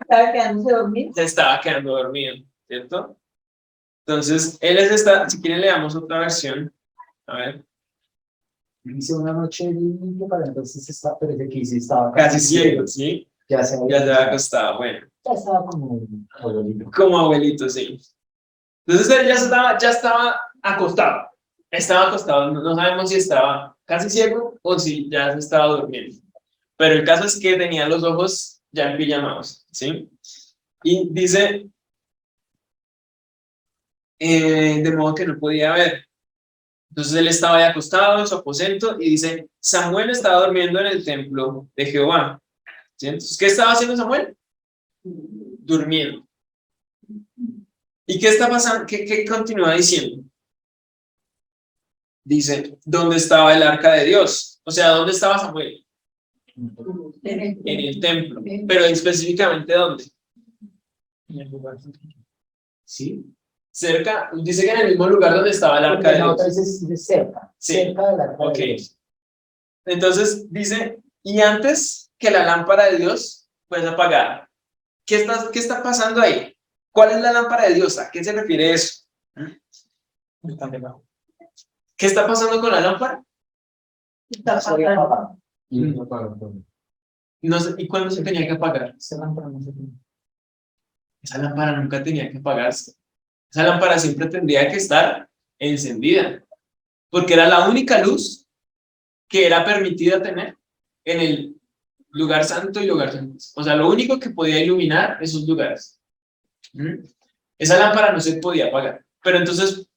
¿Estaba quedándose dormido? Se estaba quedando dormido, ¿cierto? Entonces, él les está, si quieren leamos otra versión, a ver. Dice una noche limpia para entonces estaba, pero de que sí estaba Casi ciego, ¿sí? Ya se Ya se había acostado, bueno. Ya estaba como abuelito. Como abuelito, sí. Entonces él ya estaba acostado. Estaba acostado, no sabemos si estaba casi ciego o si ya se estaba durmiendo. Pero el caso es que tenía los ojos ya empillamados, ¿sí? Y dice, de modo que no podía ver. Entonces él estaba ahí acostado en su aposento y dice, Samuel estaba durmiendo en el templo de Jehová. ¿Sí? Entonces, ¿qué estaba haciendo Samuel? Durmiendo. ¿Y qué está pasando? ¿Qué continúa diciendo? Dice, ¿dónde estaba el arca de Dios? O sea, ¿dónde estaba Samuel? En el templo. Pero específicamente, ¿dónde? Sí. Cerca, dice que en el mismo lugar donde estaba el arca de La otra Dios. es cerca. Sí. Cerca del arca Ok. de Dios. Entonces dice, y antes que la lámpara de Dios fuese apagada. ¿Qué está pasando ahí? ¿Cuál es la lámpara de Dios? ¿A qué se refiere eso? ¿Qué está pasando con la lámpara? Está Se había apagado. apagado. Y no apagan todo. No sé, ¿y cuándo se tenía que apagar? Esa lámpara no se tiene. Esa lámpara nunca tenía que apagarse. Esa lámpara siempre tendría que estar encendida, porque era la única luz que era permitida tener en el lugar santo y lugar santo. O sea, lo único que podía iluminar esos lugares. Esa lámpara no se podía apagar. Pero entonces,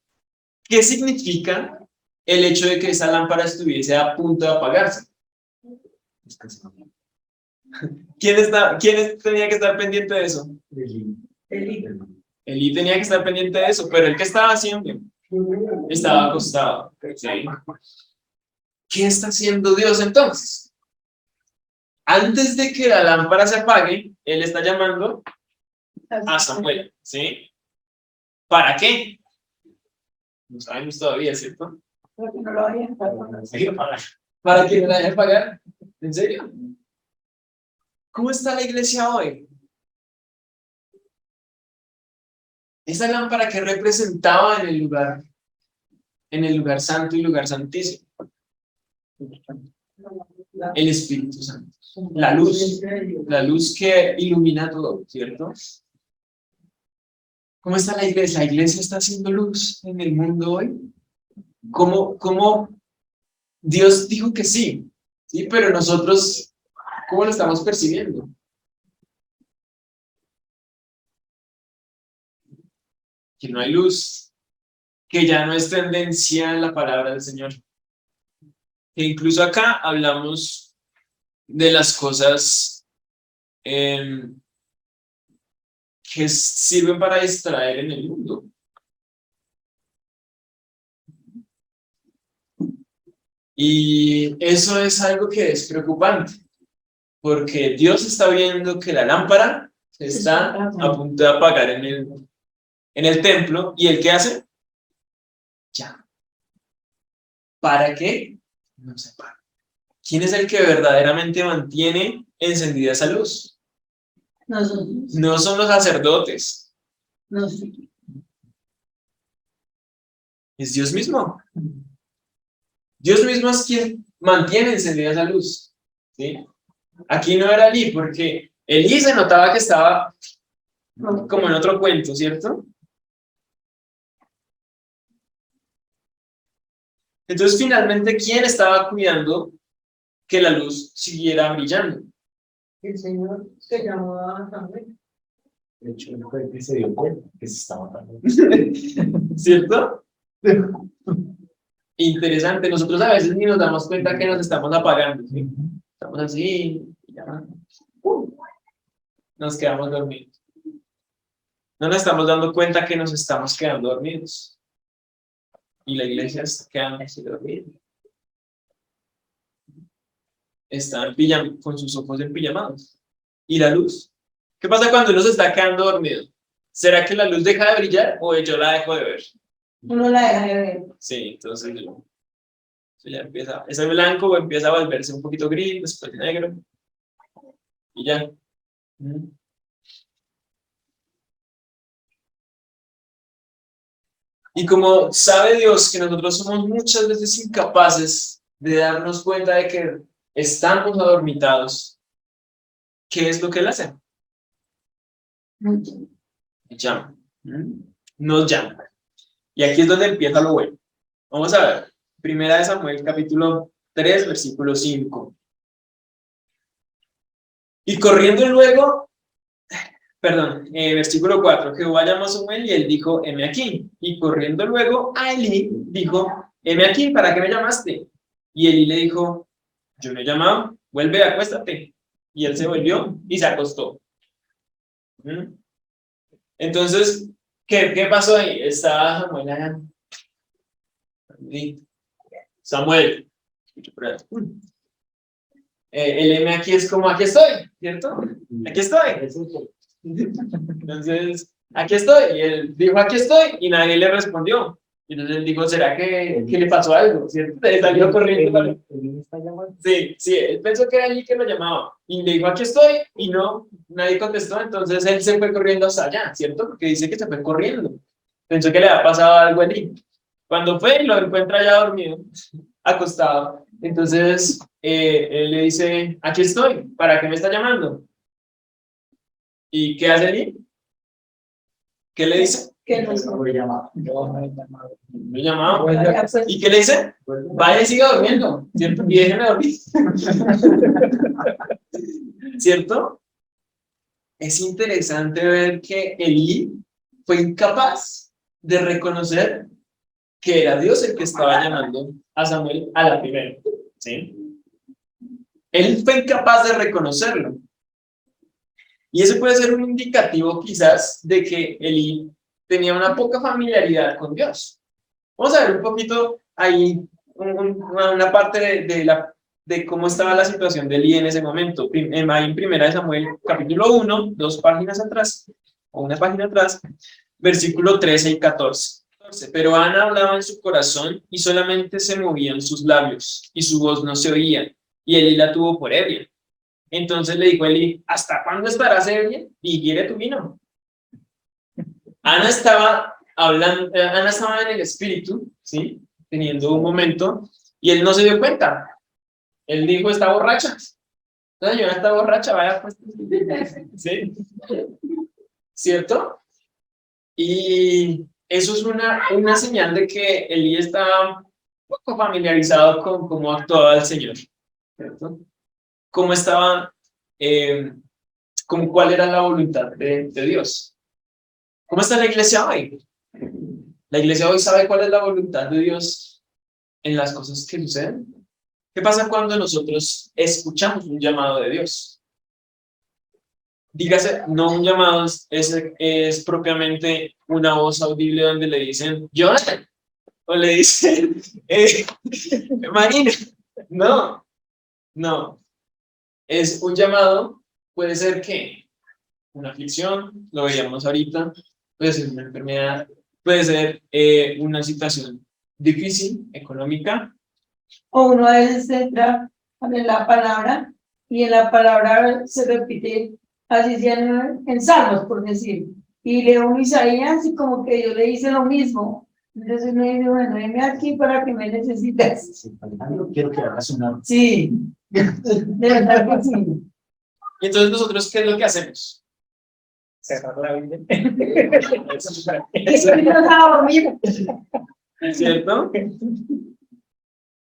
¿qué significa el hecho de que esa lámpara estuviese a punto de apagarse? ¿Quién tenía que estar pendiente de eso? Elí tenía que estar pendiente de eso, pero ¿el qué estaba haciendo? Estaba acostado. ¿Sí? ¿Qué está haciendo Dios entonces? Antes de que la lámpara se apague, Él está llamando a Samuel. ¿Sí? ¿Para qué? No sabemos todavía, ¿cierto? Porque no lo habían pagado. ¿Para que no la deje pagar? ¿En serio? ¿Cómo está la iglesia hoy? Esa lámpara que representaba en el lugar santo y lugar santísimo. El Espíritu Santo. La luz que ilumina todo, ¿cierto? ¿Cómo está la iglesia? ¿La iglesia está haciendo luz en el mundo hoy? ¿Cómo Dios dijo que sí? ¿Sí? Pero nosotros, ¿cómo lo estamos percibiendo? Que no hay luz, que ya no es tendencia en la palabra del Señor. Que incluso acá hablamos de las cosas que sirven para distraer en el mundo. Y eso es algo que es preocupante, porque Dios está viendo que la lámpara está a punto de apagar en el templo, ¿y él qué hace? Ya. ¿Para qué? No se apaga. ¿Quién es el que verdaderamente mantiene encendida esa luz? Nosotros. No son los sacerdotes, es Dios mismo. Dios mismo es quien mantiene encendida esa luz. ¿Sí? Aquí no era Elí, porque Elí se notaba que estaba como en otro cuento, ¿cierto? Entonces, finalmente, ¿quién estaba cuidando que la luz siguiera brillando? El Señor se llamaba Samuel. De hecho, él fue el que se dio cuenta que se estaba matando. ¿Cierto? Interesante, nosotros a veces ni nos damos cuenta que nos estamos apagando, ¿sí? Estamos así, y ya, nos quedamos dormidos. No nos estamos dando cuenta que nos estamos quedando dormidos. Y la iglesia está quedando así dormida. Está con sus ojos empijamados. ¿Y la luz? ¿Qué pasa cuando uno se está quedando dormido? ¿Será que la luz deja de brillar o yo la dejo de ver? Uno la deja de ver. Sí, entonces eso ya empieza, ese blanco empieza a volverse un poquito gris, después negro, y ya. Y como sabe Dios que nosotros somos muchas veces incapaces de darnos cuenta de que estamos adormitados, ¿qué es lo que Él hace? Llama. Nos llama. Y aquí es donde empieza lo bueno. Vamos a ver. Primera de Samuel, capítulo 3, versículo 5. Y corriendo luego, versículo 4, Jehová llamó a Samuel y él dijo, heme aquí. Y corriendo luego a Elí, dijo, heme aquí, ¿para qué me llamaste? Y Elí le dijo, yo no he llamado, vuelve, acuéstate. Y él se volvió y se acostó. Entonces, ¿qué pasó ahí? Estaba Samuel allá. Samuel. El M aquí es como, aquí estoy, ¿cierto? Aquí estoy. Entonces, aquí estoy. Y él dijo, aquí estoy. Y nadie le respondió. Y entonces él dijo, ¿será que le pasó algo? ¿Cierto? Él salió corriendo. Sí, él pensó que era allí que lo llamaba. Y le dijo, aquí estoy. Y no, nadie contestó. Entonces él se fue corriendo hasta allá, ¿cierto? Porque dice que se fue corriendo. Pensó que le había pasado algo allí. Cuando fue, lo encuentra ya dormido, acostado. Entonces, él le dice, aquí estoy, ¿para qué me está llamando? ¿Y qué hace allí? ¿Qué le dice? Que no No lo he llamado. Me llamaba. ¿Y qué le dice? Vaya y siga durmiendo, ¿cierto? Y déjeme dormir. ¿Cierto? Es interesante ver que Elí fue incapaz de reconocer que era Dios el que estaba llamando a Samuel a la primera, ¿sí? Él fue incapaz de reconocerlo. Y eso puede ser un indicativo quizás de que Elí tenía una poca familiaridad con Dios. Vamos a ver un poquito ahí una parte de cómo estaba la situación de Elí en ese momento. Ahí en Primera de Samuel, capítulo 1, 2 páginas atrás, o una página atrás, versículo 13 y 14. Pero Ana hablaba en su corazón y solamente se movían sus labios y su voz no se oía, y Elí la tuvo por ebria. Entonces le dijo a Elí, ¿hasta cuándo estarás ebria? Y quiere tu vino. Ana estaba hablando, Ana estaba en el espíritu, ¿sí? Teniendo un momento, y él no se dio cuenta. Él dijo, está borracha. La señora está borracha, vaya pues. ¿Sí? ¿Cierto? Y eso es una señal de que Elí estaba un poco familiarizado con cómo actuaba el Señor, ¿cierto? Cómo estaba, cuál era la voluntad de Dios. ¿Cómo está la iglesia hoy? La iglesia hoy sabe cuál es la voluntad de Dios en las cosas que suceden. ¿Qué pasa cuando nosotros escuchamos un llamado de Dios? Dígase, no un llamado es propiamente una voz audible donde le dicen, Jonathan, o le dicen, Marina. No. Es un llamado, puede ser que una aflicción, lo veíamos ahorita, puede ser una enfermedad, puede ser una situación difícil, económica. O uno a veces entra en la palabra y en la palabra se repite, así sea en Salmos, por decir. Y leo un Isaías y como que Dios le dice lo mismo. Entonces me dice, bueno, venme aquí para que me necesites. Sí, quiero que hagas una. Sí, de verdad que sí. Y entonces nosotros, ¿qué es lo que hacemos? Cerrar la Biblia. Y nos a dormir. ¿Cierto?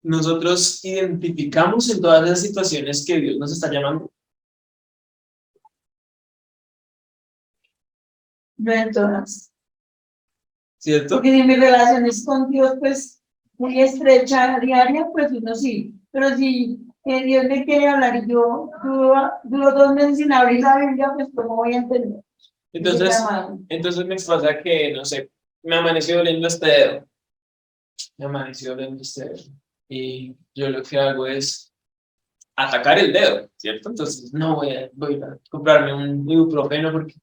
Nosotros identificamos en todas las situaciones que Dios nos está llamando. No en todas. ¿Cierto? Porque en mis relaciones con Dios, pues, muy estrecha diaria, pues uno sí. Pero si Dios me quiere hablar y yo duro 2 meses sin abrir la Biblia, pues ¿cómo voy a entender? Ese Entonces, llamado. entonces me pasa que, no sé, me amaneció doliendo este dedo. Me amaneció doliendo este dedo. Y yo lo que hago es atacar el dedo, ¿cierto? Entonces, no voy a comprarme un ibuprofeno porque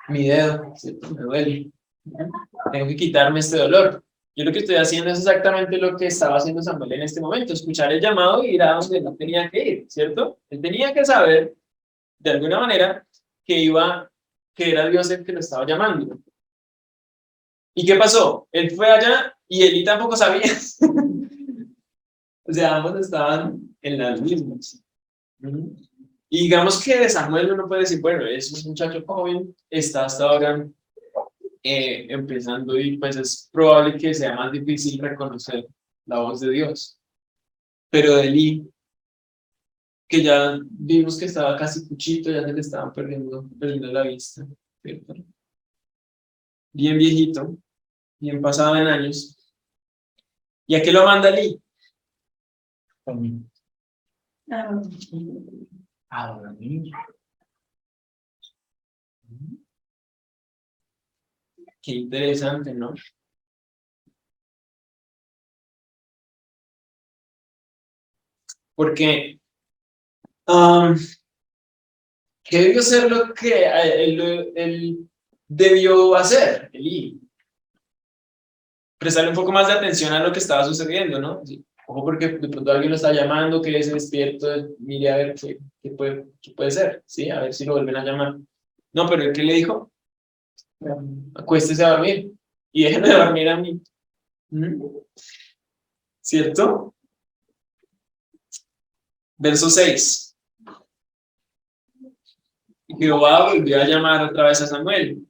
mi dedo, ¿cierto? Me duele. Tengo que quitarme este dolor. Yo lo que estoy haciendo es exactamente lo que estaba haciendo Samuel en este momento, escuchar el llamado y ir a donde no tenía que ir, ¿cierto? Él tenía que saber, de alguna manera, que era Dios el que lo estaba llamando. ¿Y qué pasó? Él fue allá y Eli tampoco sabía. O sea, ambos estaban en las mismas. Y digamos que de Samuel uno puede decir, bueno, es un muchacho joven, está hasta ahora empezando y pues es probable que sea más difícil reconocer la voz de Dios. Pero de Eli, que ya vimos que estaba casi cuchito, ya se le estaban perdiendo la vista, ¿cierto? Bien viejito, bien pasado en años. ¿Y a qué lo manda Eli? Ah, A dormir. Qué interesante, ¿no? Porque, ¿qué debió ser lo que él debió hacer, Eli? Prestarle un poco más de atención a lo que estaba sucediendo, ¿no? Sí. Ojo, porque de pronto alguien lo está llamando, que se despierto, mire a ver qué puede ser, ¿sí? A ver si lo vuelven a llamar. No, pero ¿qué le dijo? Acuéstese a dormir y déjenme dormir a mí. ¿Cierto? Verso 6. Y Jehová volvió a llamar otra vez a Samuel.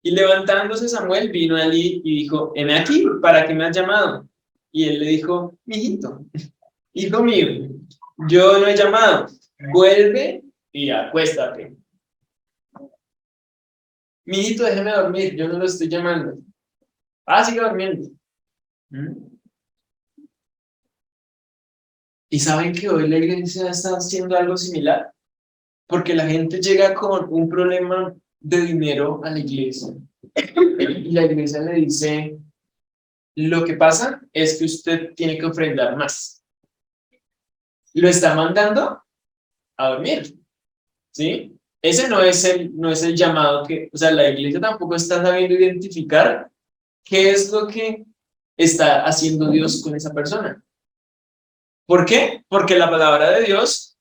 Y levantándose Samuel vino a Eli y dijo, heme aquí, ¿para qué me has llamado? Y él le dijo, mijito, hijo mío, yo no he llamado, vuelve y acuéstate. Mijito, déjeme dormir, yo no lo estoy llamando. Ah, sigue durmiendo. ¿Y saben que hoy la iglesia está haciendo algo similar? Porque la gente llega con un problema de dinero a la iglesia. Y la iglesia le dice, lo que pasa es que usted tiene que ofrendar más. Lo está mandando a dormir, ¿sí? Ese no es el llamado que, o sea, la iglesia tampoco está sabiendo identificar qué es lo que está haciendo Dios con esa persona. ¿Por qué? Porque la palabra de Dios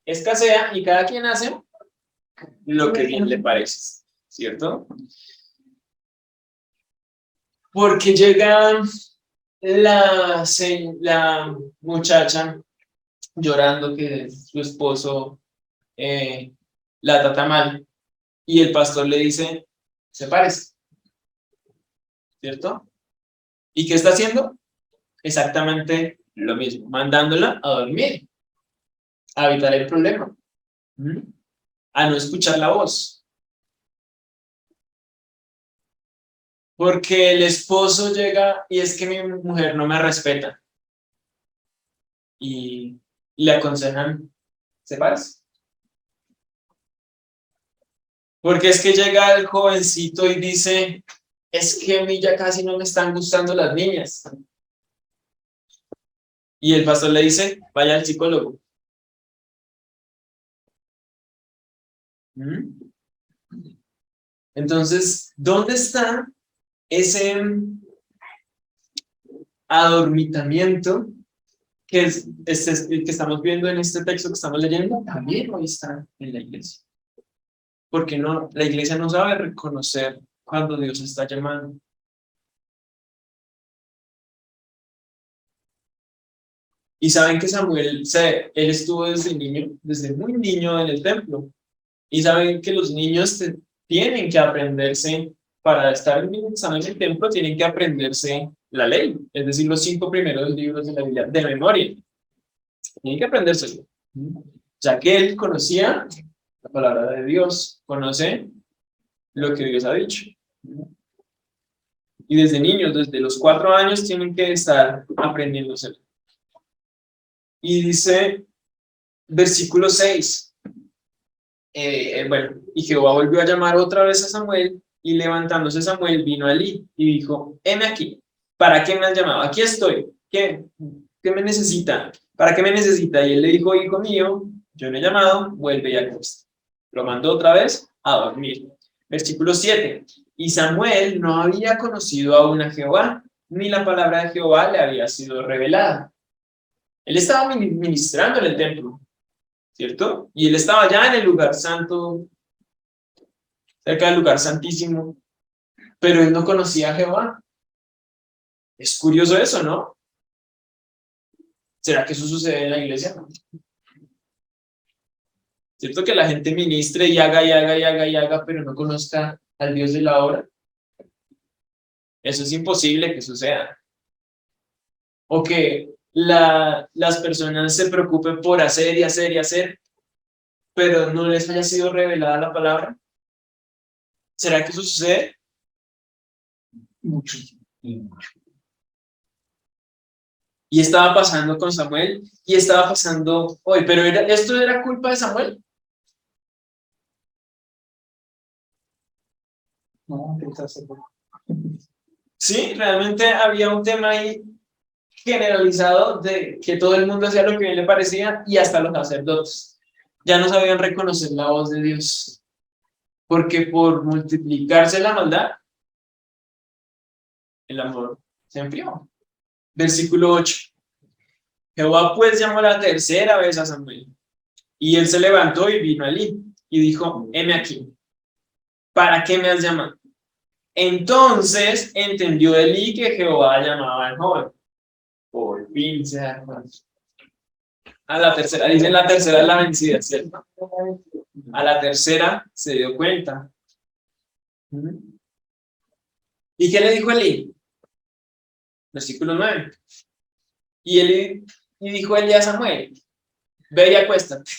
escasea y cada quien hace lo que bien le parece, ¿cierto? Porque llega la muchacha llorando que su esposo la trata mal y el pastor le dice, sepárese, ¿cierto? ¿Y qué está haciendo? Exactamente lo mismo, mandándola a dormir, a evitar el problema, a no escuchar la voz. Porque el esposo llega y es que mi mujer no me respeta y le aconsejan, sepárese. Porque es que llega el jovencito y dice, es que a mí ya casi no me están gustando las niñas. Y el pastor le dice, vaya al psicólogo. Entonces, ¿dónde está ese adormitamiento que que estamos viendo en este texto que estamos leyendo? También hoy está en la iglesia. Porque no, la iglesia no sabe reconocer cuando Dios está llamando. Y saben que Samuel, él estuvo desde niño, desde muy niño en el templo. Y saben que los niños tienen que aprenderse, para estar en el templo, tienen que aprenderse la ley, es decir, los 5 primeros libros de la Biblia, de memoria. Tienen que aprendérselo. Ya que él conocía la palabra de Dios, conoce lo que Dios ha dicho. Y desde niños, desde los 4 años, tienen que estar aprendiéndose. Y dice, versículo 6, bueno, y Jehová volvió a llamar otra vez a Samuel, y levantándose Samuel vino a Elí y dijo, heme aquí, ¿para qué me has llamado? Aquí estoy, ¿qué me necesita? ¿Para qué me necesita? Y él le dijo, hijo mío, yo no he llamado, vuelve y acuesta. Lo mandó otra vez a dormir. Versículo 7, y Samuel no había conocido aún a Jehová, ni la palabra de Jehová le había sido revelada. Él estaba ministrando en el templo, ¿cierto? Y él estaba ya en el lugar santo, cerca del lugar santísimo, pero él no conocía a Jehová. Es curioso eso, ¿no? ¿Será que eso sucede en la iglesia? ¿Cierto que la gente ministre y haga y haga y haga y haga, pero no conozca al Dios de la obra? Eso es imposible que suceda. O que las personas se preocupen por hacer y hacer y hacer, pero no les haya sido revelada la palabra. ¿Será que eso sucede? Mucho. Y mucho. Y estaba pasando con Samuel, y estaba pasando hoy, pero ¿esto era culpa de Samuel? No, entonces, Sí, realmente había un tema ahí generalizado de que todo el mundo hacía lo que bien le parecía, y hasta los sacerdotes ya no sabían reconocer la voz de Dios, porque por multiplicarse la maldad, el amor se enfrió. Versículo 8. Jehová pues llamó la tercera vez a Samuel, y él se levantó y vino a Elí, y dijo, heme aquí, ¿para qué me has llamado? Entonces entendió Elí que Jehová llamaba al joven. Por fin se da cuenta. A la tercera, dicen la tercera es la vencida, ¿cierto? A la tercera se dio cuenta. ¿Y qué le dijo Elí? Versículo 9. Y dijo Elí a Samuel, ve y acuéstate.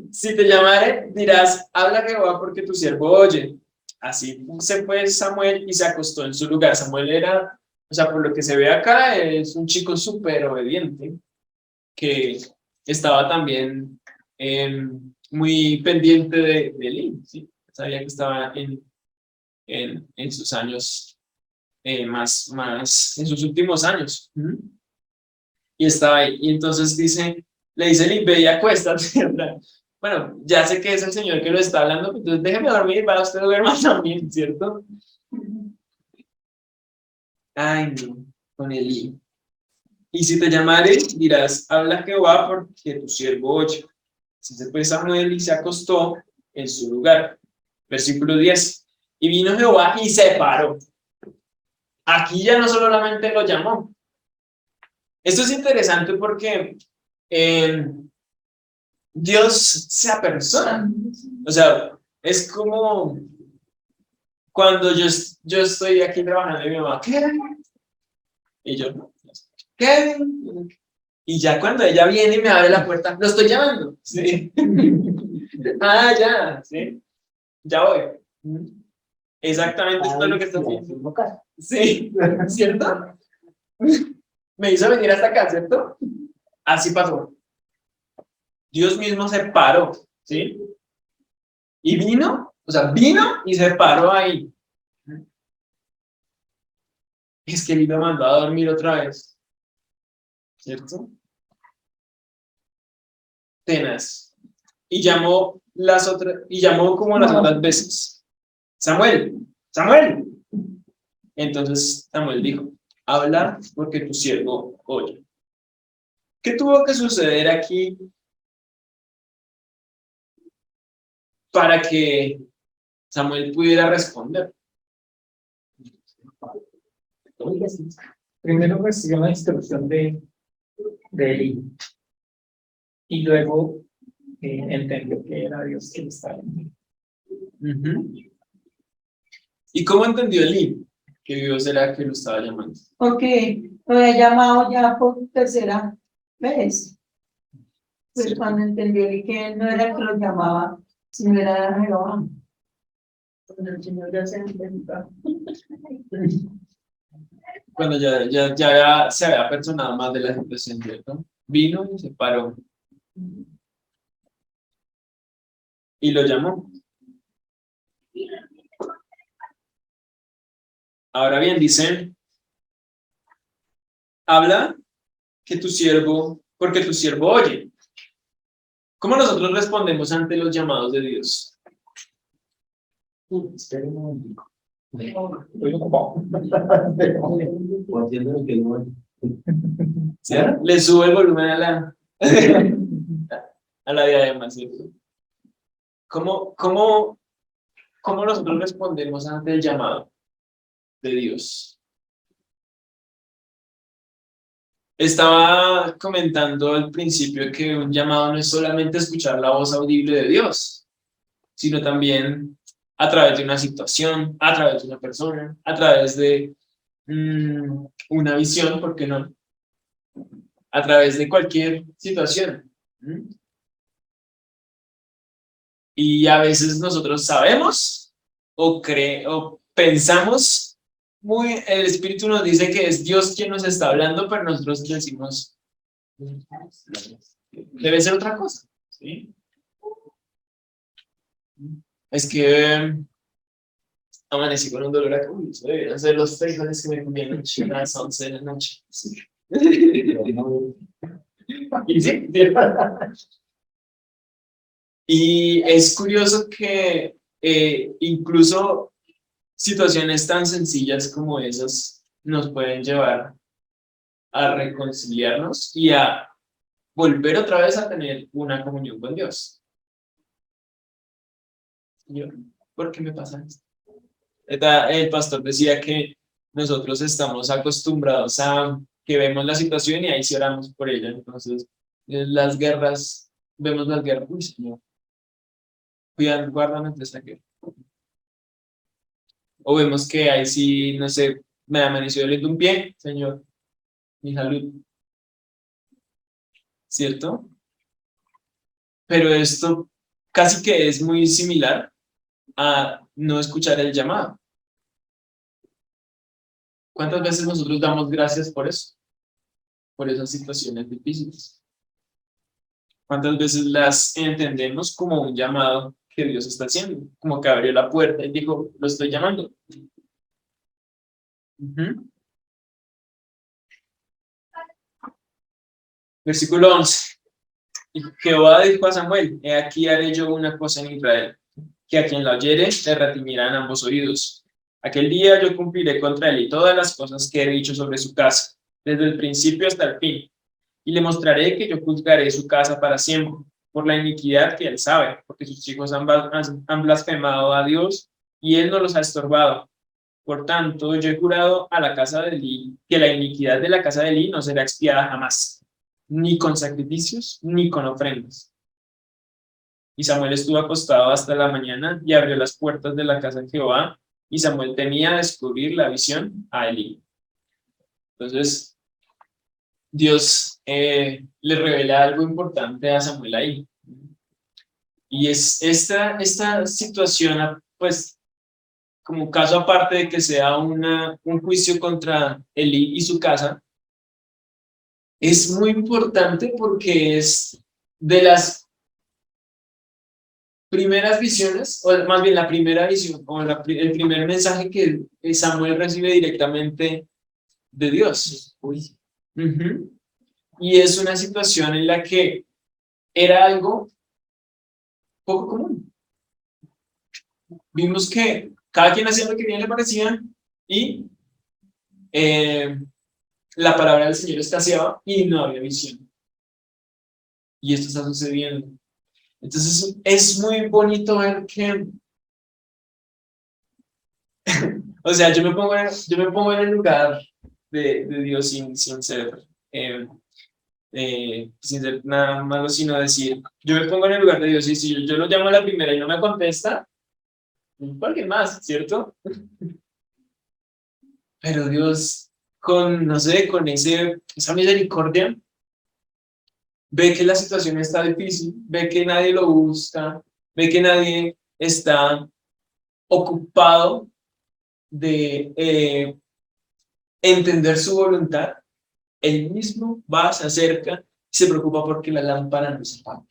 Si te llamare, dirás, habla Jehová porque tu siervo oye. Así se fue Samuel y se acostó en su lugar. Samuel era, o sea, por lo que se ve acá, es un chico súper obediente, que estaba también muy pendiente de Elí, ¿sí? Sabía que estaba en sus años, más, en sus últimos años. Y estaba ahí. Y entonces le dice Elí, ve y acuéstate. Bueno, ya sé que es el Señor que lo está hablando, entonces déjeme dormir para usted duerma también, ¿cierto? Ay, no, con Elí. Y si te llamare, dirás, habla Jehová porque tu siervo oye. Así se fue Samuel y se acostó en su lugar. Versículo 10. Y vino Jehová y se paró. Aquí ya no solamente lo llamó. Esto es interesante porque Dios se apersona. O sea, es como cuando yo estoy aquí trabajando y mi mamá, ¿qué? Y yo, ¿qué? Y ya cuando ella viene y me abre la puerta, lo estoy llamando. ¿Sí? Ah, ya, ¿sí? Ya voy. Exactamente esto es lo que está haciendo. Sí, ¿cierto? Me hizo venir hasta acá, ¿cierto? Así pasó. Dios mismo se paró, ¿sí? Y vino, o sea, vino y se paró ahí. Es que Él me mandó a dormir otra vez, ¿cierto? Tenaz. Y llamó como las otras veces. Samuel, Samuel. Entonces Samuel dijo, habla porque tu siervo oye. ¿Qué tuvo que suceder aquí para que Samuel pudiera responder? primero recibió la instrucción de Elí, y luego entendió que era Dios que le estaba llamando. ¿Y cómo entendió Elí que Dios era que lo estaba llamando? Porque lo había llamado ya por tercera vez. Pues Sí. cuando entendió que no era que lo llamaba, sino era Jehová. El Señor ya se enfrenta. Cuando ya se había apersonado más de la situación, ¿cierto? Vino y se paró y lo llamó. Ahora bien, dice, habla que tu siervo, porque tu siervo oye. ¿Cómo nosotros respondemos ante los llamados de Dios? Espera un momentico. O haciendo lo que no es. ¿Sí? Le sube el volumen a la diadema, ¿cierto? ¿Cómo nosotros respondemos ante el llamado de Dios? Estaba comentando al principio que un llamado no es solamente escuchar la voz audible de Dios, sino también a través de una situación, a través de una persona, a través de una visión, ¿por qué no? A través de cualquier situación. Y a veces nosotros sabemos o pensamos, el Espíritu nos dice que es Dios quien nos está hablando, pero nosotros decimos, debe ser otra cosa, ¿sí? Es que amanecí con un dolor acá, eso deberían ser los frijoles que me comí anoche a las 11 de la noche. Y sí, y es curioso que incluso situaciones tan sencillas como esas nos pueden llevar a reconciliarnos y a volver otra vez a tener una comunión con Dios. Señor, ¿por qué me pasa esto? El pastor decía que nosotros estamos acostumbrados a que vemos la situación y ahí sí oramos por ella. Entonces, las guerras, vemos las guerras, uy, Señor, cuidado, guárdame de esta guerra. O vemos que ahí sí, no sé, me amaneció doliendo un pie, Señor, mi salud. ¿Cierto? Pero esto casi que es muy similar a no escuchar el llamado. ¿Cuántas veces nosotros damos gracias por eso? Por esas situaciones difíciles. ¿Cuántas veces las entendemos como un llamado que Dios está haciendo? Como que abrió la puerta y dijo, lo estoy llamando. Versículo 11. Y Jehová dijo a Samuel, he aquí haré yo una cosa en Israel, que a quien la oyere le retimirán ambos oídos. Aquel día yo cumpliré contra él y todas las cosas que he dicho sobre su casa, desde el principio hasta el fin, y le mostraré que yo juzgaré su casa para siempre, por la iniquidad que él sabe, porque sus hijos han blasfemado a Dios y él no los ha estorbado. Por tanto, yo he jurado a la casa de Elí que la iniquidad de la casa de Elí no será expiada jamás, ni con sacrificios, ni con ofrendas. Y Samuel estuvo acostado hasta la mañana y abrió las puertas de la casa de Jehová, y Samuel temía descubrir la visión a Elí. Entonces, Dios le revela algo importante a Samuel ahí. Y es esta situación, pues, como caso aparte de que sea un juicio contra Elí y su casa, es muy importante porque es de las primeras visiones, o más bien la primera visión, o el primer mensaje que Samuel recibe directamente de Dios. Y es una situación en la que era algo poco común. Vimos que cada quien hacía lo que bien le parecía y la palabra del Señor escaseaba y no había visión. Y esto está sucediendo. Entonces es muy bonito ver que, o sea, yo me pongo en el lugar de Dios sin ser nada malo, sino decir, yo me pongo en el lugar de Dios y si yo lo llamo a la primera y no me contesta, alguien más, ¿cierto? Pero Dios, no sé, con esa misericordia, ve que la situación está difícil, ve que nadie lo busca, ve que nadie está ocupado de entender su voluntad, él mismo va, se acerca y se preocupa porque la lámpara no se apague.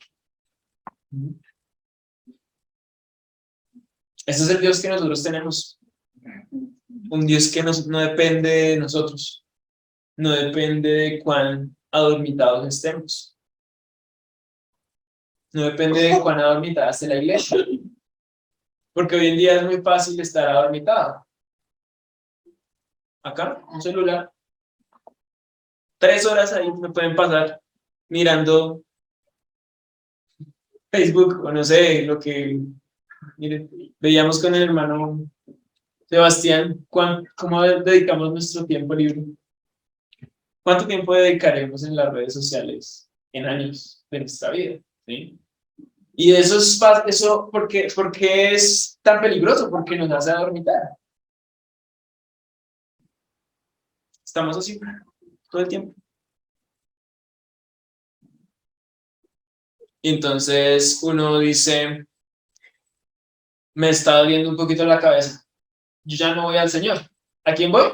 Ese es el Dios que nosotros tenemos. Un Dios que no depende de nosotros. No depende de cuán adormitados estemos. No depende de cuán adormitada esté la iglesia. Porque hoy en día es muy fácil estar adormitado. Acá, un celular. 3 horas ahí me pueden pasar mirando Facebook o no sé, lo que miren, veíamos con el hermano Sebastián, cómo dedicamos nuestro tiempo libre. ¿Cuánto tiempo dedicaremos en las redes sociales en años de nuestra vida? ¿Sí? Y eso ¿por qué es tan peligroso? Porque nos hace adormitar. Estamos así todo el tiempo. Y entonces uno dice, me está doliendo un poquito la cabeza. Yo ya no voy al Señor. ¿A quién voy?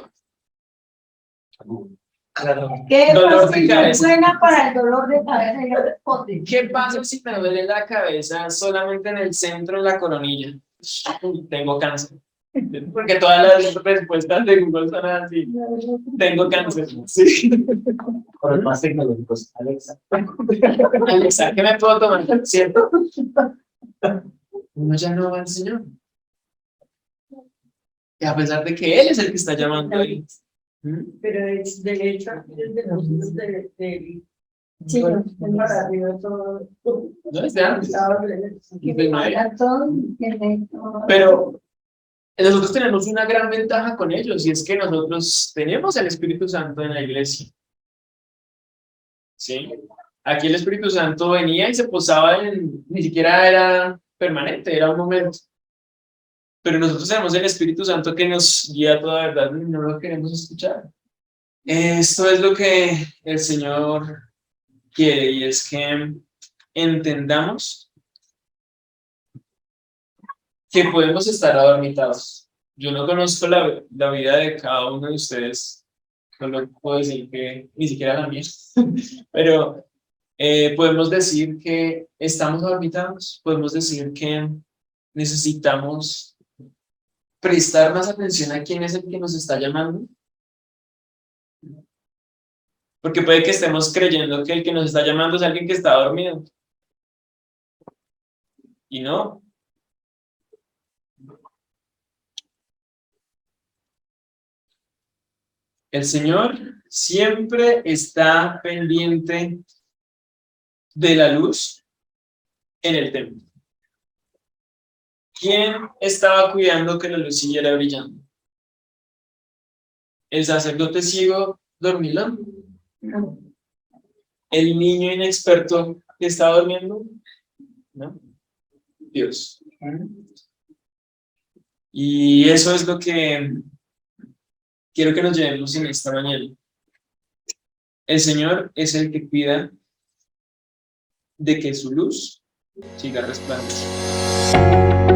¿Qué Dolor de pastilla cabeza. buena para el dolor de cabeza? Y yo respondo, ¿Qué pasa si me duele la cabeza solamente en el centro, en la coronilla? Tengo cáncer. Porque todas las respuestas de Google son así. Tengo cáncer. Sí. Por los más tecnológicos, Alexa. Alexa, ¿qué me puedo tomar? ¿Cierto? Uno ya no va al Señor. Y a pesar de que Él es el que está llamando ahí. pero de hecho, desde nosotros sí, para arriba todo. No es de antes. Todo. Pero nosotros tenemos una gran ventaja con ellos y es que nosotros tenemos el Espíritu Santo en la iglesia. ¿Sí? Aquí el Espíritu Santo venía y se posaba ni siquiera era permanente, era un momento. Pero nosotros tenemos el Espíritu Santo que nos guía a toda verdad y no lo queremos escuchar. Esto es lo que el Señor quiere y es que entendamos que podemos estar adormitados. Yo no conozco la vida de cada uno de ustedes, no lo puedo decir que ni siquiera la mía, pero podemos decir que estamos adormitados, podemos decir que necesitamos prestar más atención a quién es el que nos está llamando, porque puede que estemos creyendo que el que nos está llamando es alguien que está dormido, y no. El Señor siempre está pendiente de la luz en el templo. ¿Quién estaba cuidando que la luz siguiera brillando? ¿El sacerdote ciego dormilón? ¿El niño inexperto que estaba durmiendo? ¿No? Dios. Y eso es lo que quiero que nos llevemos en esta mañana. El Señor es el que cuida de que su luz siga resplandeciendo.